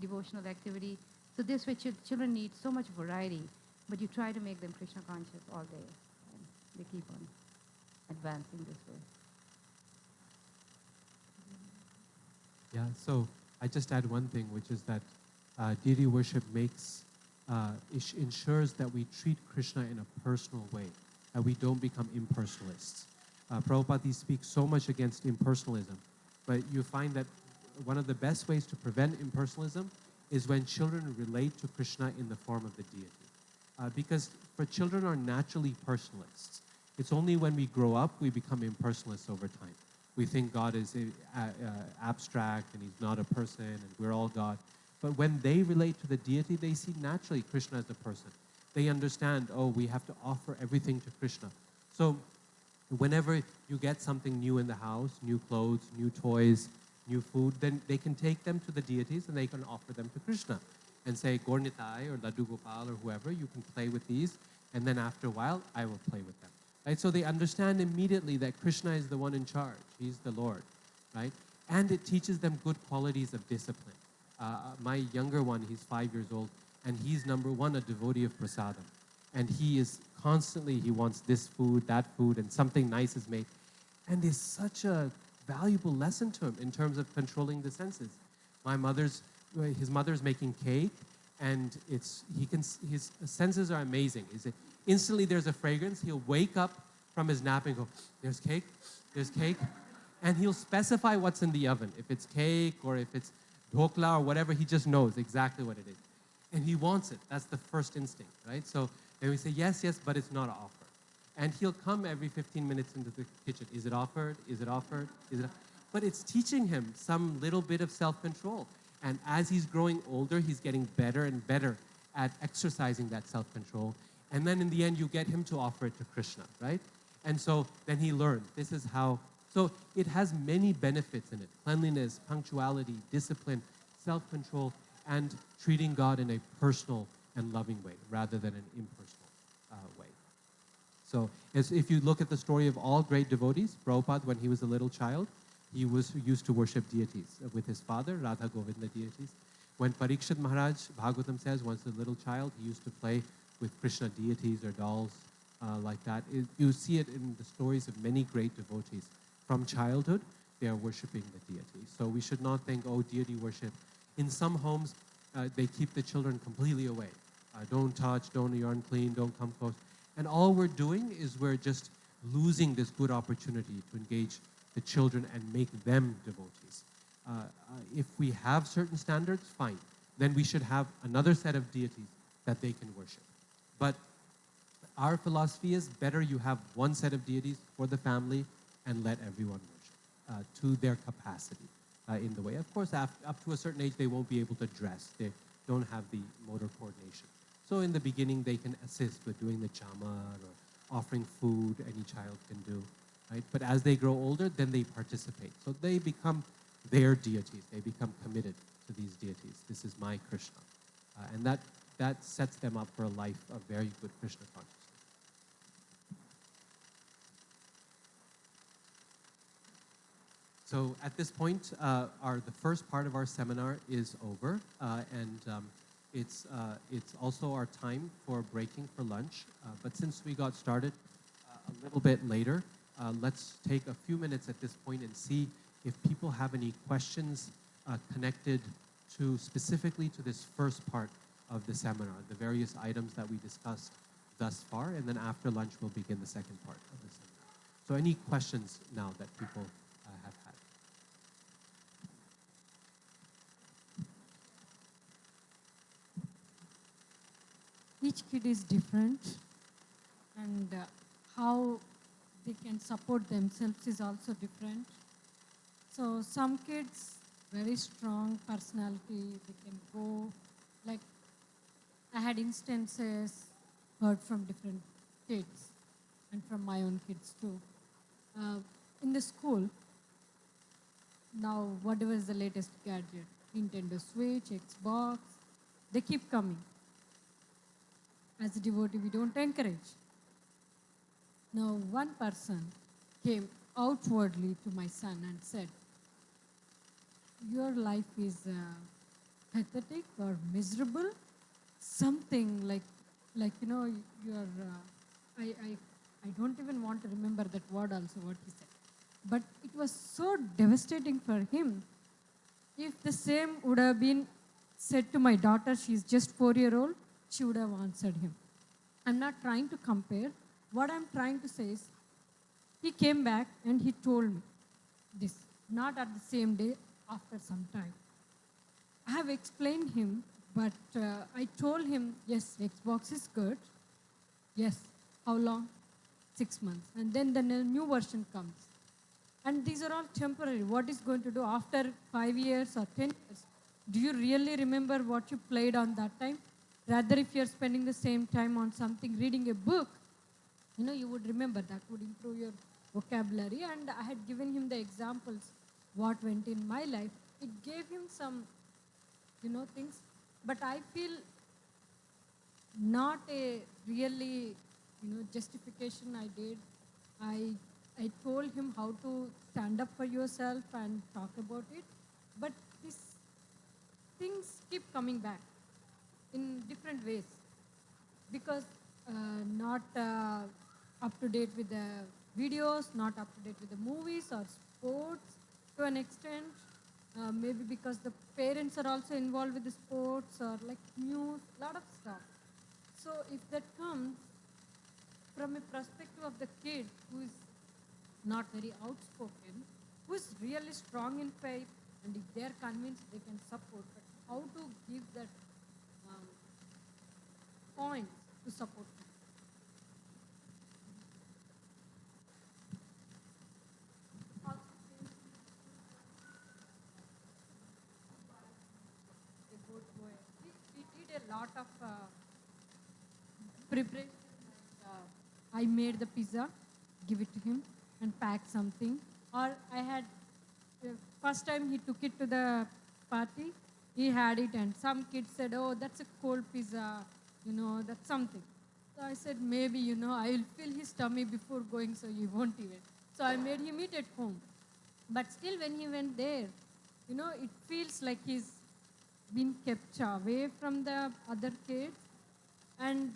devotional activity. So this way children need so much variety, but you try to make them Krishna conscious all day, and they keep on advancing this way. Yeah, so I just add one thing, which is that deity worship ensures that we treat Krishna in a personal way, that we don't become impersonalists. Prabhupada speaks so much against impersonalism, but you find that one of the best ways to prevent impersonalism is when children relate to Krishna in the form of the deity. Because for children are naturally personalists. It's only when we grow up we become impersonalists over time. We think God is abstract and he's not a person and we're all God. But when they relate to the deity, they see naturally Krishna as a person. They understand, we have to offer everything to Krishna. So whenever you get something new in the house, new clothes, new toys, new food, then they can take them to the deities and they can offer them to Krishna and say, Gornitai or Laddu Gopal or whoever, you can play with these, and then after a while, I will play with them. Right? So they understand immediately that Krishna is the one in charge. He's the Lord, right? And it teaches them good qualities of discipline. My younger one, he's 5 years old, and he's number one, a devotee of prasadam. And he is constantly, he wants this food, that food, and something nice is made. And it's such a valuable lesson to him in terms of controlling the senses. His mother's making cake, and his senses are amazing. Instantly there's a fragrance, he'll wake up from his nap and go, there's cake, and he'll specify what's in the oven. If it's cake or if it's dhokla or whatever, he just knows exactly what it is. And he wants it. That's the first instinct, right? So then we say, yes, but it's not offered. And he'll come every 15 minutes into the kitchen. Is it offered? Is it offered? But it's teaching him some little bit of self-control. And as he's growing older, he's getting better and better at exercising that self-control. And then in the end, you get him to offer it to Krishna, right? And so then he learned, this is how, so it has many benefits in it: cleanliness, punctuality, discipline, self-control, and treating God in a personal and loving way rather than an impersonal way. So if you look at the story of all great devotees, Prabhupada, when he was a little child, he was used to worship deities with his father, Radha Govinda deities. When Parikshit Maharaj, Bhagavatam says, once a little child, he used to play with Krishna deities or dolls like that. You see it in the stories of many great devotees. From childhood, they are worshiping the deity. So we should not think, oh, deity worship. In some homes, they keep the children completely away. Don't touch, you're unclean, don't come close. And all we're doing is we're just losing this good opportunity to engage the children and make them devotees. If we have certain standards, fine. Then we should have another set of deities that they can worship. But our philosophy is better you have one set of deities for the family and let everyone worship to their capacity in the way. Of course, up to a certain age, they won't be able to dress. They don't have the motor coordination. So in the beginning, they can assist with doing the chamar or offering food any child can do, right? But as they grow older, then they participate. So they become their deities. They become committed to these deities. This is my Krishna. And that sets them up for a life of very good Krishna consciousness. So at this point, the first part of our seminar is over, and it's also our time for breaking for lunch. But since we got started a little bit later, let's take a few minutes at this point and see if people have any questions connected to specifically to this first part of the seminar, the various items that we discussed thus far, and then after lunch we'll begin the second part of the seminar. So any questions now that people have had? Each kid is different, and how they can support themselves is also different. So some kids, very strong personality, they can go, like I had instances heard from different kids and from my own kids too. In the school, now whatever is the latest gadget, Nintendo Switch, Xbox, they keep coming. As a devotee, we don't encourage. Now, one person came outwardly to my son and said, your life is pathetic or miserable, something like you're, I don't even want to remember that word also, what he said. But it was so devastating for him. If the same would have been said to my daughter, she's just 4-year-old, she would have answered him. I'm not trying to compare. What I'm trying to say is, he came back and he told me this, not at the same day, after some time. I have explained him, but I told him, yes, Xbox is good. Yes, how long? 6 months. And then the new version comes. And these are all temporary. What is going to do after 5 years or 10 years? Do you really remember what you played on that time? Rather, if you're spending the same time on something, reading a book, you would remember. That would improve your vocabulary. And I had given him the examples, what went in my life. It gave him some, things. But I feel not a really, justification I did. I told him how to stand up for yourself and talk about it. But these things keep coming back in different ways, because not up to date with the videos, not up to date with the movies or sports to an extent. Maybe because the parents are also involved with the sports or like news, a lot of stuff. So if that comes from a perspective of the kid who is not very outspoken, who is really strong in faith, and if they are convinced, they can support. But how to give that points to support them? a lot of preparation. I made the pizza, give it to him, and pack something. Or I had, first time he took it to the party, he had it, and some kids said, "Oh, that's a cold pizza, that's something." So I said, maybe, I will fill his tummy before going, so he won't eat it. So I made him eat at home. But still, when he went there, it feels like he's been kept away from the other kids. And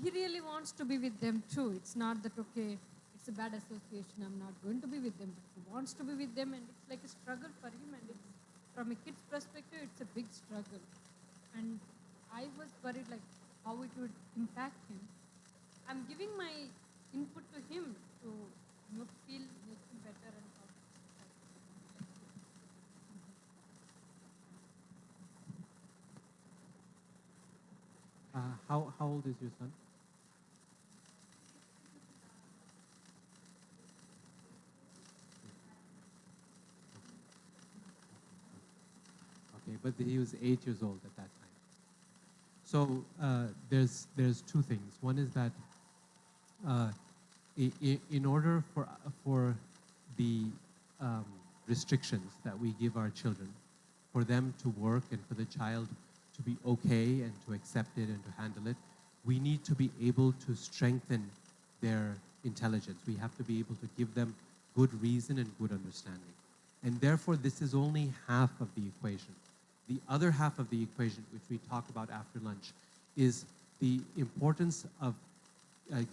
he really wants to be with them too. It's not that, okay, it's a bad association, I'm not going to be with them. But he wants to be with them, and it's like a struggle for him. And it's, from a kid's perspective, it's a big struggle. And I was worried, like, how it would impact him. I'm giving my input to him to feel, make him better and how. How old is your son? Okay, but he was 8 years old at that time. So there's two things. One is that in order for the restrictions that we give our children, for them to work and for the child to be okay and to accept it and to handle it, we need to be able to strengthen their intelligence. We have to be able to give them good reason and good understanding. And therefore, this is only half of the equation. The other half of the equation, which we talk about after lunch, is the importance of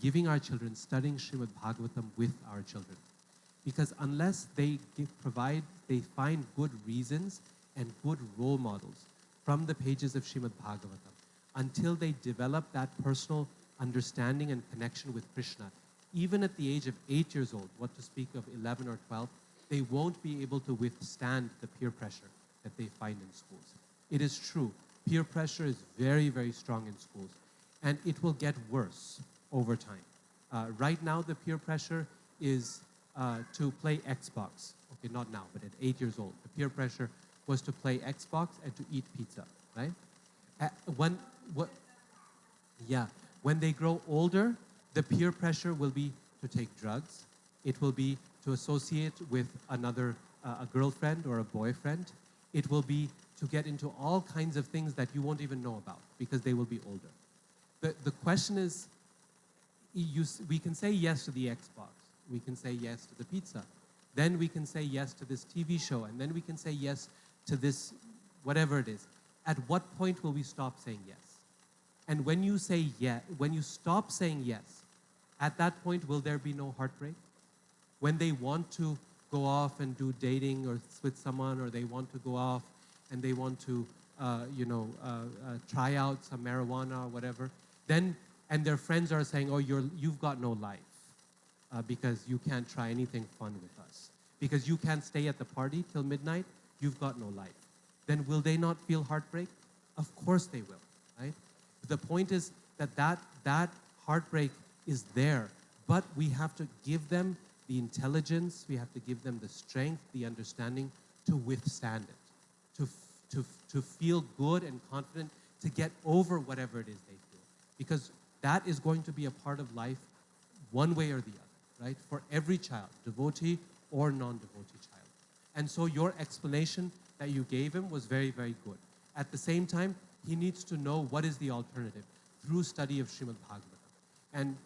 giving our children, studying Srimad Bhagavatam with our children. Because unless they find good reasons and good role models from the pages of Srimad Bhagavatam, until they develop that personal understanding and connection with Krishna, even at the age of 8 years old, what to speak of 11 or 12, they won't be able to withstand the peer pressure that they find in schools. It is true, peer pressure is very, very strong in schools, and it will get worse over time. Right now, the peer pressure is to play Xbox. Okay, not now, but at 8 years old. The peer pressure was to play Xbox and to eat pizza, right? When they grow older, the peer pressure will be to take drugs. It will be to associate with another, a girlfriend or a boyfriend. It will be to get into all kinds of things that you won't even know about because they will be older. The question is, we can say yes to the Xbox. We can say yes to the pizza. Then we can say yes to this TV show. And then we can say yes to this, whatever it is. At what point will we stop saying yes? And when you say yes, when you stop saying yes, at that point, will there be no heartbreak? When they want to go off and do dating or with someone, or they want to go off and they want to, try out some marijuana or whatever, then, and their friends are saying, oh, you've got no life because you can't try anything fun with us. Because you can't stay at the party till midnight, you've got no life. Then will they not feel heartbreak? Of course they will, right? The point is that heartbreak is there, but we have to give them the intelligence, we have to give them the strength, the understanding to withstand it, to feel good and confident, to get over whatever it is they feel. Because that is going to be a part of life one way or the other, right? For every child, devotee or non-devotee child. And so your explanation that you gave him was very, very good. At the same time, he needs to know what is the alternative through study of Srimad Bhagavatam. And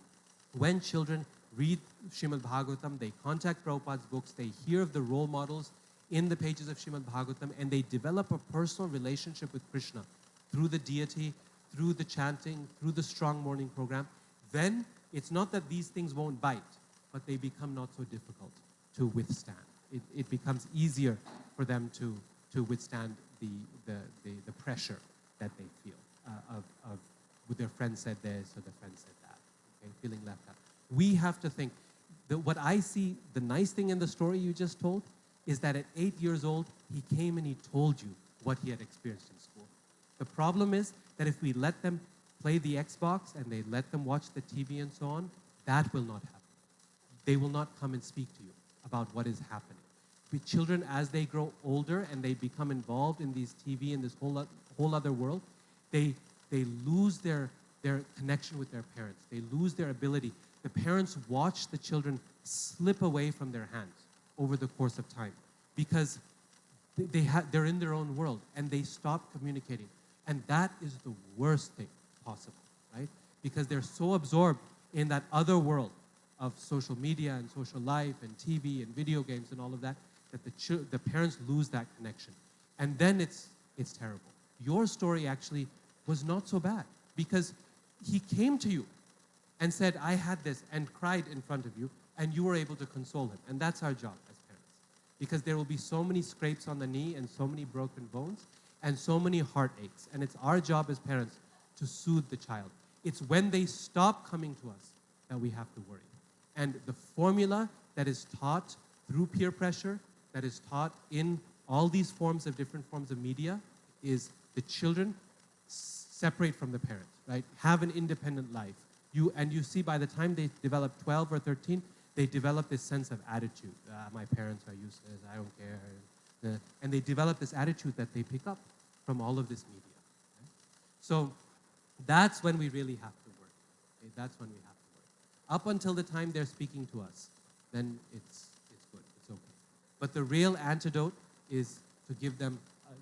when children read Srimad Bhagavatam, they contact Prabhupada's books, they hear of the role models in the pages of Srimad Bhagavatam, and they develop a personal relationship with Krishna through the deity, through the chanting, through the strong morning program, then it's not that these things won't bite, but they become not so difficult to withstand. It becomes easier for them to withstand the pressure that they feel of their friend said this or their friend said that, okay, feeling left out. We have to think, what I see, the nice thing in the story you just told, is that at 8 years old, he came and he told you what he had experienced in school. The problem is that if we let them play the Xbox and they let them watch the TV and so on, that will not happen. They will not come and speak to you about what is happening. With children, as they grow older and they become involved in these TV and this whole other world, they they lose their connection with their parents. They lose their ability. The parents watch the children slip away from their hands over the course of time because they're in their own world and they stop communicating. And that is the worst thing possible, right? Because they're so absorbed in that other world of social media and social life and TV and video games and all of that, that the parents lose that connection. And then it's terrible. Your story actually was not so bad because he came to you and said, I had this, and cried in front of you, and you were able to console him. And that's our job as parents. Because there will be so many scrapes on the knee and so many broken bones and so many heartaches. And it's our job as parents to soothe the child. It's when they stop coming to us that we have to worry. And the formula that is taught through peer pressure, that is taught in all these different forms of media, is the children separate from the parents, right? Have an independent life. You see by the time they develop 12 or 13, they develop this sense of attitude. My parents are useless, I don't care. And they develop this attitude that they pick up from all of this media. Right? So that's when we really have to work. Okay? That's when we have to work. Up until the time they're speaking to us, then it's good, it's okay. But the real antidote is to give them,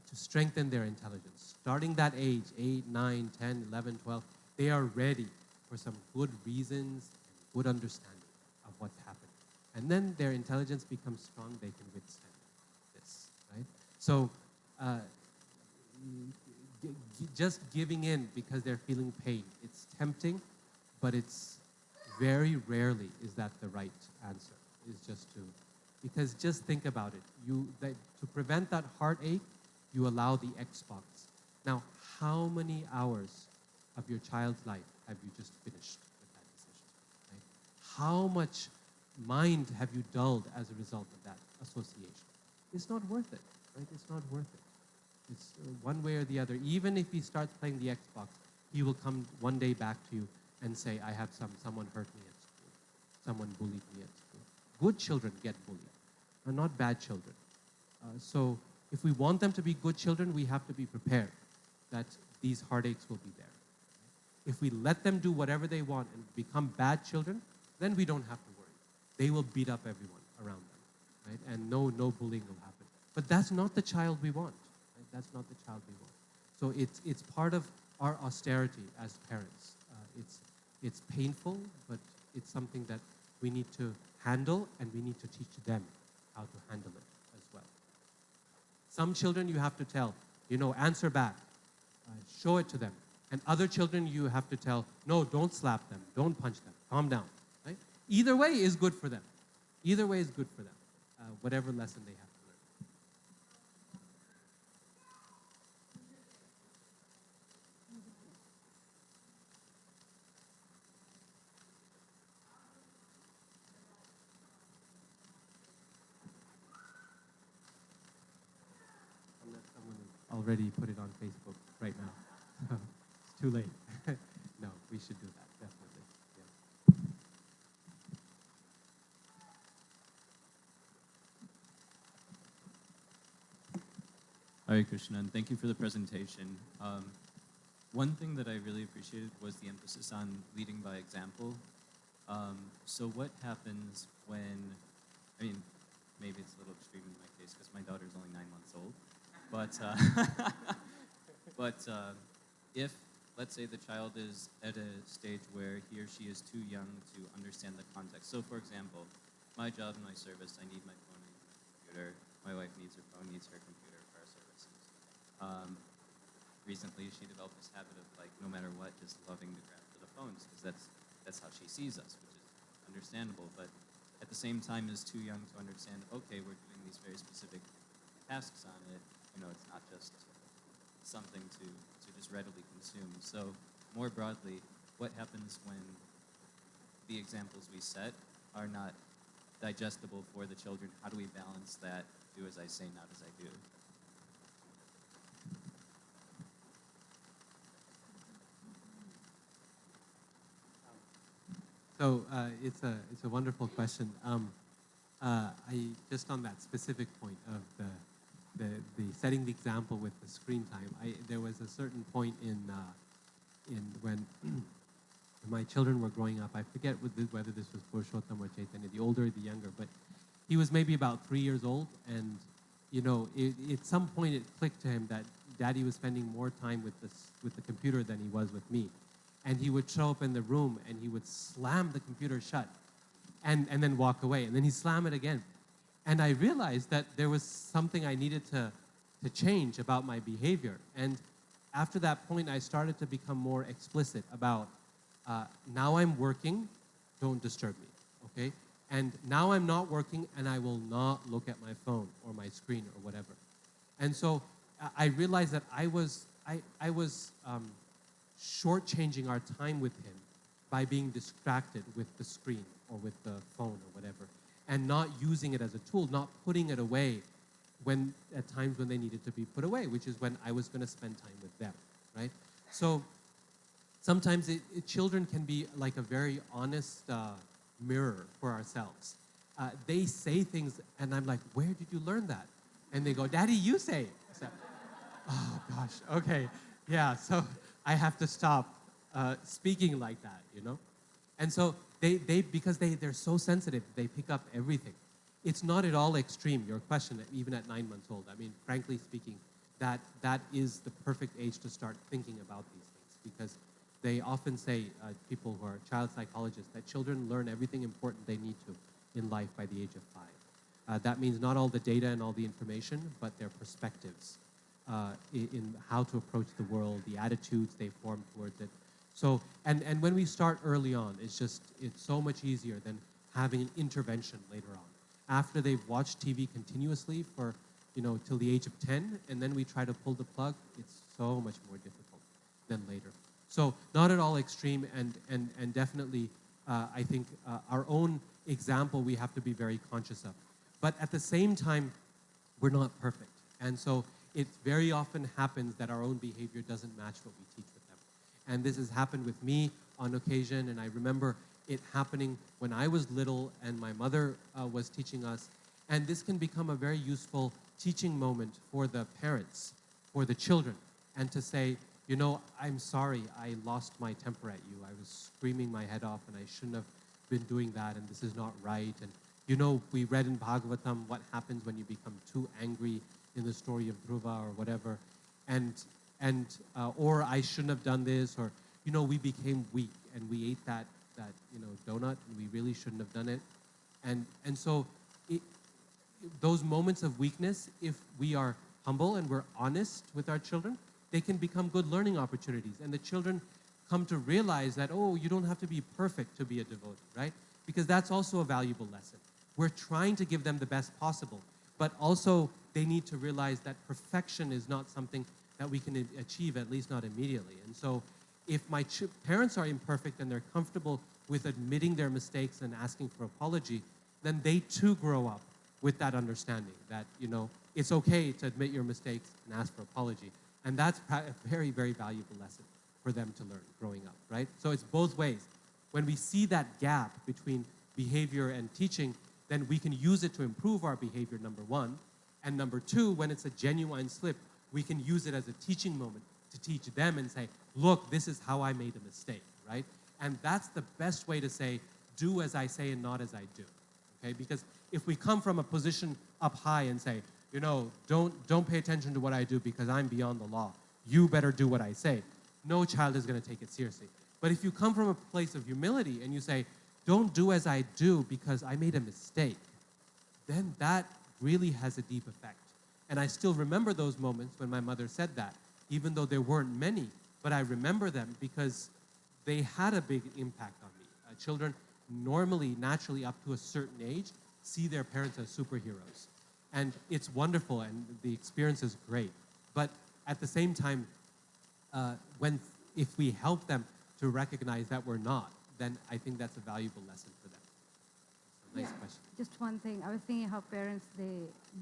to strengthen their intelligence. Starting that age, 8, 9, 10, 11, 12, they are ready for some good reasons and good understanding of what's happening. And then their intelligence becomes strong, they can withstand this, right? So just giving in because they're feeling pain, it's tempting, but it's very rarely is that the right answer, is just to, because just think about it. To prevent that heartache, you allow the Xbox. Now, how many hours of your child's life have you just finished with that decision? Right? How much mind have you dulled as a result of that association? It's not worth it, right? It's not worth it. It's one way or the other. Even if he starts playing the Xbox, he will come one day back to you and say, I have someone hurt me at school. Someone bullied me at school. Good children get bullied, not bad children. So if we want them to be good children, we have to be prepared that these heartaches will be there. If we let them do whatever they want and become bad children, then we don't have to worry. They will beat up everyone around them, right? And no bullying will happen. But that's not the child we want. Right? That's not the child we want. So it's part of our austerity as parents. It's painful, but it's something that we need to handle, and we need to teach them how to handle it as well. Some children you have to tell, answer back, show it to them. And other children you have to tell, no, don't slap them, don't punch them, calm down. Right? Either way is good for them. Either way is good for them, whatever lesson they have to learn. Unless someone has already put it on Facebook right now. It's too late. No, we should do that, definitely. Yeah. Hare Krishna, and thank you for the presentation. One thing that I really appreciated was the emphasis on leading by example. So what happens when, maybe it's a little extreme in my case because my daughter's only 9 months old, but if, let's say, the child is at a stage where he or she is too young to understand the context. So for example, my job and my service, I need my phone, I need my computer. My wife needs her phone, needs her computer for our services. Recently, she developed this habit of, no matter what, just loving to grab for the phones, because that's how she sees us, which is understandable. But at the same time, is too young to understand, okay, we're doing these very specific tasks on it. It's not just something to just readily consume. So more broadly, what happens when the examples we set are not digestible for the children? How do we balance that, do as I say, not as I do? So it's a wonderful question. I just on that specific point of the setting the example with the screen time. There was a certain point in when my children were growing up. I forget whether this was Purushottam or Chaitanya, the older or the younger, but he was maybe about 3 years old, and at some point it clicked to him that Daddy was spending more time with the computer than he was with me, and he would show up in the room and he would slam the computer shut, and then walk away, and then he'd slam it again, and I realized that there was something I needed to change about my behavior, and after that point I started to become more explicit about now I'm working, don't disturb me, okay? And now I'm not working and I will not look at my phone or my screen or whatever. And so I realized that I was shortchanging our time with him by being distracted with the screen or with the phone or whatever, and not using it as a tool, not putting it away when at times when they needed to be put away, which is when I was going to spend time with them, right? So sometimes children can be like a very honest mirror for ourselves. They say things, and I'm like, where did you learn that? And they go, Daddy, you say it. So, oh, gosh, okay. Yeah, so I have to stop speaking like that, you know? And so because they're so sensitive, they pick up everything. It's not at all extreme, your question, even at 9 months old. I mean, frankly speaking, that is the perfect age to start thinking about these things, because they often say, people who are child psychologists, that children learn everything important they need to in life by the age of 5. That means not all the data and all the information, but their perspectives in how to approach the world, the attitudes they form towards it. So, and when we start early on, it's so much easier than having an intervention later on. After they've watched TV continuously for, till the age of 10, and then we try to pull the plug, it's so much more difficult than later. So not at all extreme, and definitely, I think our own example we have to be very conscious of. But at the same time, we're not perfect. And so it very often happens that our own behavior doesn't match what we teach with them. And this has happened with me on occasion, and I remember it happening when I was little and my mother was teaching us. And this can become a very useful teaching moment for the parents, for the children, and to say, I'm sorry, I lost my temper at you. I was screaming my head off and I shouldn't have been doing that, and this is not right. And we read in Bhagavatam what happens when you become too angry in the story of Dhruva or whatever. Or I shouldn't have done this, or, we became weak and we ate that donut and we really shouldn't have done it. And so those moments of weakness, if we are humble and we're honest with our children, they can become good learning opportunities. And the children come to realize that, oh, you don't have to be perfect to be a devotee, right? Because that's also a valuable lesson. We're trying to give them the best possible, but also they need to realize that perfection is not something that we can achieve, at least not immediately. And so if my parents are imperfect and they're comfortable with admitting their mistakes and asking for apology, then they too grow up with that understanding that, it's okay to admit your mistakes and ask for apology. And that's a very, very valuable lesson for them to learn growing up, right? So it's both ways. When we see that gap between behavior and teaching, then we can use it to improve our behavior, number one. And number two, when it's a genuine slip, we can use it as a teaching moment to teach them and say, look, this is how I made a mistake, right? And that's the best way to say, do as I say and not as I do, okay? Because if we come from a position up high and say, don't pay attention to what I do because I'm beyond the law. You better do what I say. No child is going to take it seriously. But if you come from a place of humility and you say, don't do as I do because I made a mistake, then that really has a deep effect. And I still remember those moments when my mother said that, even though there weren't many, but I remember them because they had a big impact on me. Children normally, naturally, up to a certain age, see their parents as superheroes. And it's wonderful, and the experience is great. But at the same time, if we help them to recognize that we're not, then I think that's a valuable lesson for them. So, nice question. Just one thing. I was thinking how parents,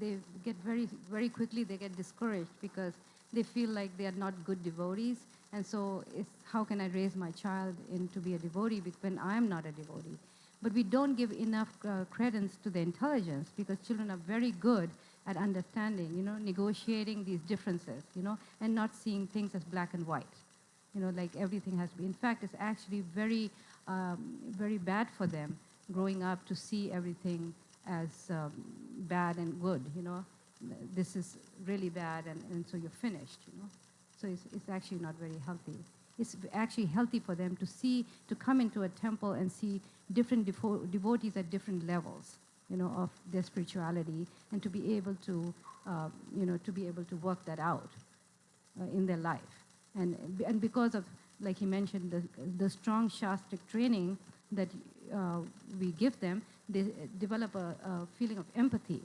they get very quickly, they get discouraged because they feel like they are not good devotees. And so it's, how can I raise my child to be a devotee when I'm not a devotee? But we don't give enough credence to the intelligence, because children are very good at understanding, negotiating these differences, and not seeing things as black and white. like everything has to be. In fact, it's actually very bad for them growing up to see everything as bad and good, This is really bad, and so you're finished. So it's actually not very healthy. It's actually healthy for them to come into a temple and see different devotees at different levels, of their spirituality, and to be able to, work that out in their life. And because of, like he mentioned, the strong shastric training that we give them, they develop a feeling of empathy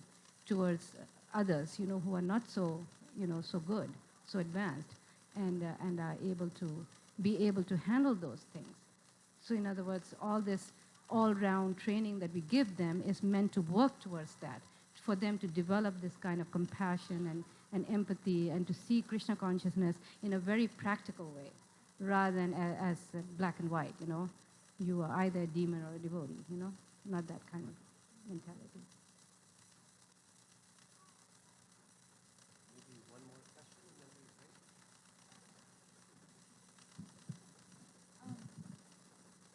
towards others, who are not so, so good, so advanced, and are able to handle those things. So in other words, all this all-round training that we give them is meant to work towards that, for them to develop this kind of compassion and empathy, and to see Krishna consciousness in a very practical way, rather than as black and white, You are either a demon or a devotee, Not that kind of mentality. Maybe one more question and then we break.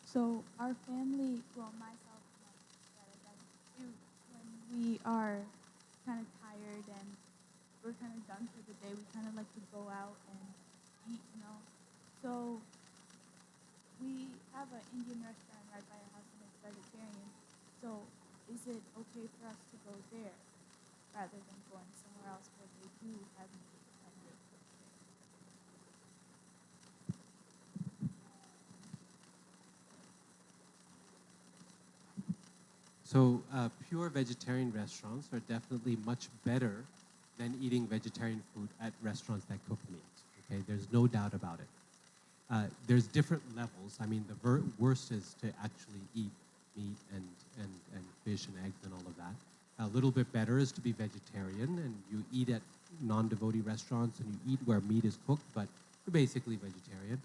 So our family, well, myself and my sister, when we are kind of tired and we're kind of done for the day, we kind of like to go out and eat. So we have an Indian restaurant right by our house, and it's vegetarian. So is it okay for us to go there rather than going somewhere else where they do have meat and they're vegetarian? So pure vegetarian restaurants are definitely much better than eating vegetarian food at restaurants that cook meat. Okay, there's no doubt about it. There's different levels. I mean, the worst is to actually eat meat and fish and eggs and all of that. A little bit better is to be vegetarian, and you eat at non-devotee restaurants and you eat where meat is cooked, but you're basically vegetarian.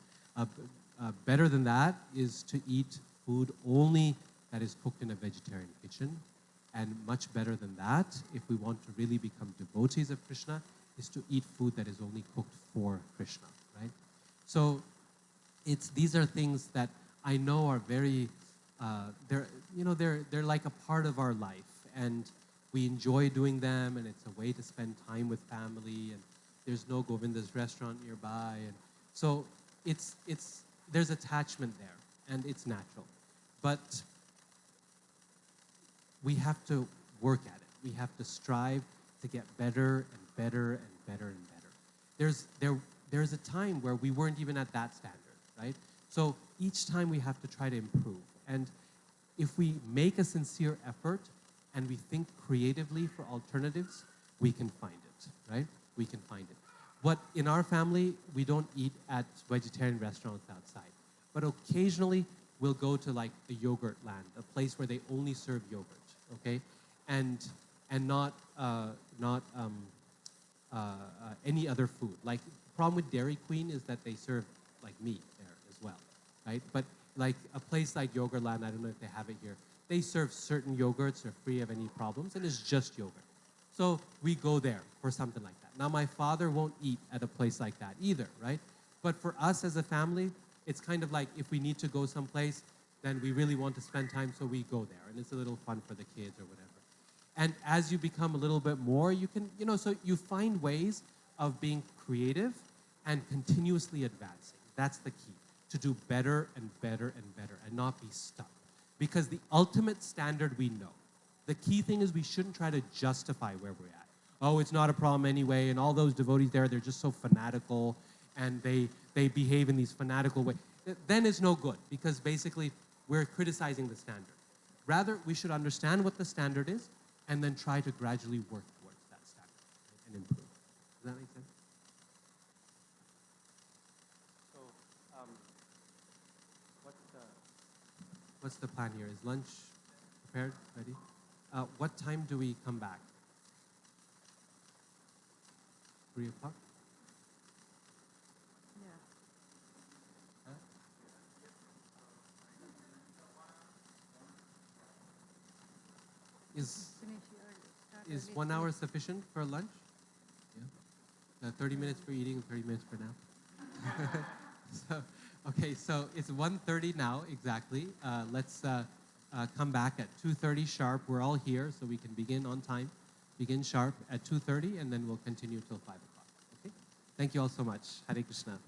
Better than that is to eat food only that is cooked in a vegetarian kitchen. And much better than that, if we want to really become devotees of Krishna, is to eat food that is only cooked for Krishna, right? So these are things that I know are very, they're like a part of our life, and we enjoy doing them, and it's a way to spend time with family, and there's no Govinda's restaurant nearby, and so there's attachment there, and it's natural. But we have to work at it. We have to strive to get better and better and better and better. There's a time where we weren't even at that standard, right? So each time we have to try to improve. And if we make a sincere effort and we think creatively for alternatives, we can find it, right? We can find it. But in our family, we don't eat at vegetarian restaurants outside. But occasionally, we'll go to like a yogurt land, a place where they only serve yogurt, okay? And not any other food. Like, the problem with Dairy Queen is that they serve like meat there as well, right? But like a place like Yogurtland, I don't know if they have it here, they serve certain yogurts, they're free of any problems, and it's just yogurt. So we go there for something like that. Now, my father won't eat at a place like that either, right? But for us as a family, it's kind of like if we need to go someplace, then we really want to spend time, so we go there, and it's a little fun for the kids or whatever. And as you become a little bit more, you can, so you find ways of being creative and continuously advancing. That's the key, to do better and better and better and not be stuck. Because the ultimate standard we know. The key thing is we shouldn't try to justify where we're at. Oh, it's not a problem anyway, and all those devotees there, they're just so fanatical, and they behave in these fanatical ways. Then it's no good, because basically we're criticizing the standard. Rather, we should understand what the standard is, and then try to gradually work towards that standard, right, and improve. Does that make sense? So, what's the plan here? Is lunch prepared, ready? What time do we come back? 3 o'clock? Yeah. Huh? Finish early, start Is early, 1 finish- hour sufficient for lunch? Yeah. 30 minutes for eating and 30 minutes for nap. So, okay, so it's 1:30 now exactly. Let's come back at 2:30 sharp. We're all here, so we can begin on time. Begin sharp at 2:30, and then we'll continue till 5 o'clock. Okay? Thank you all so much. Hare Krishna.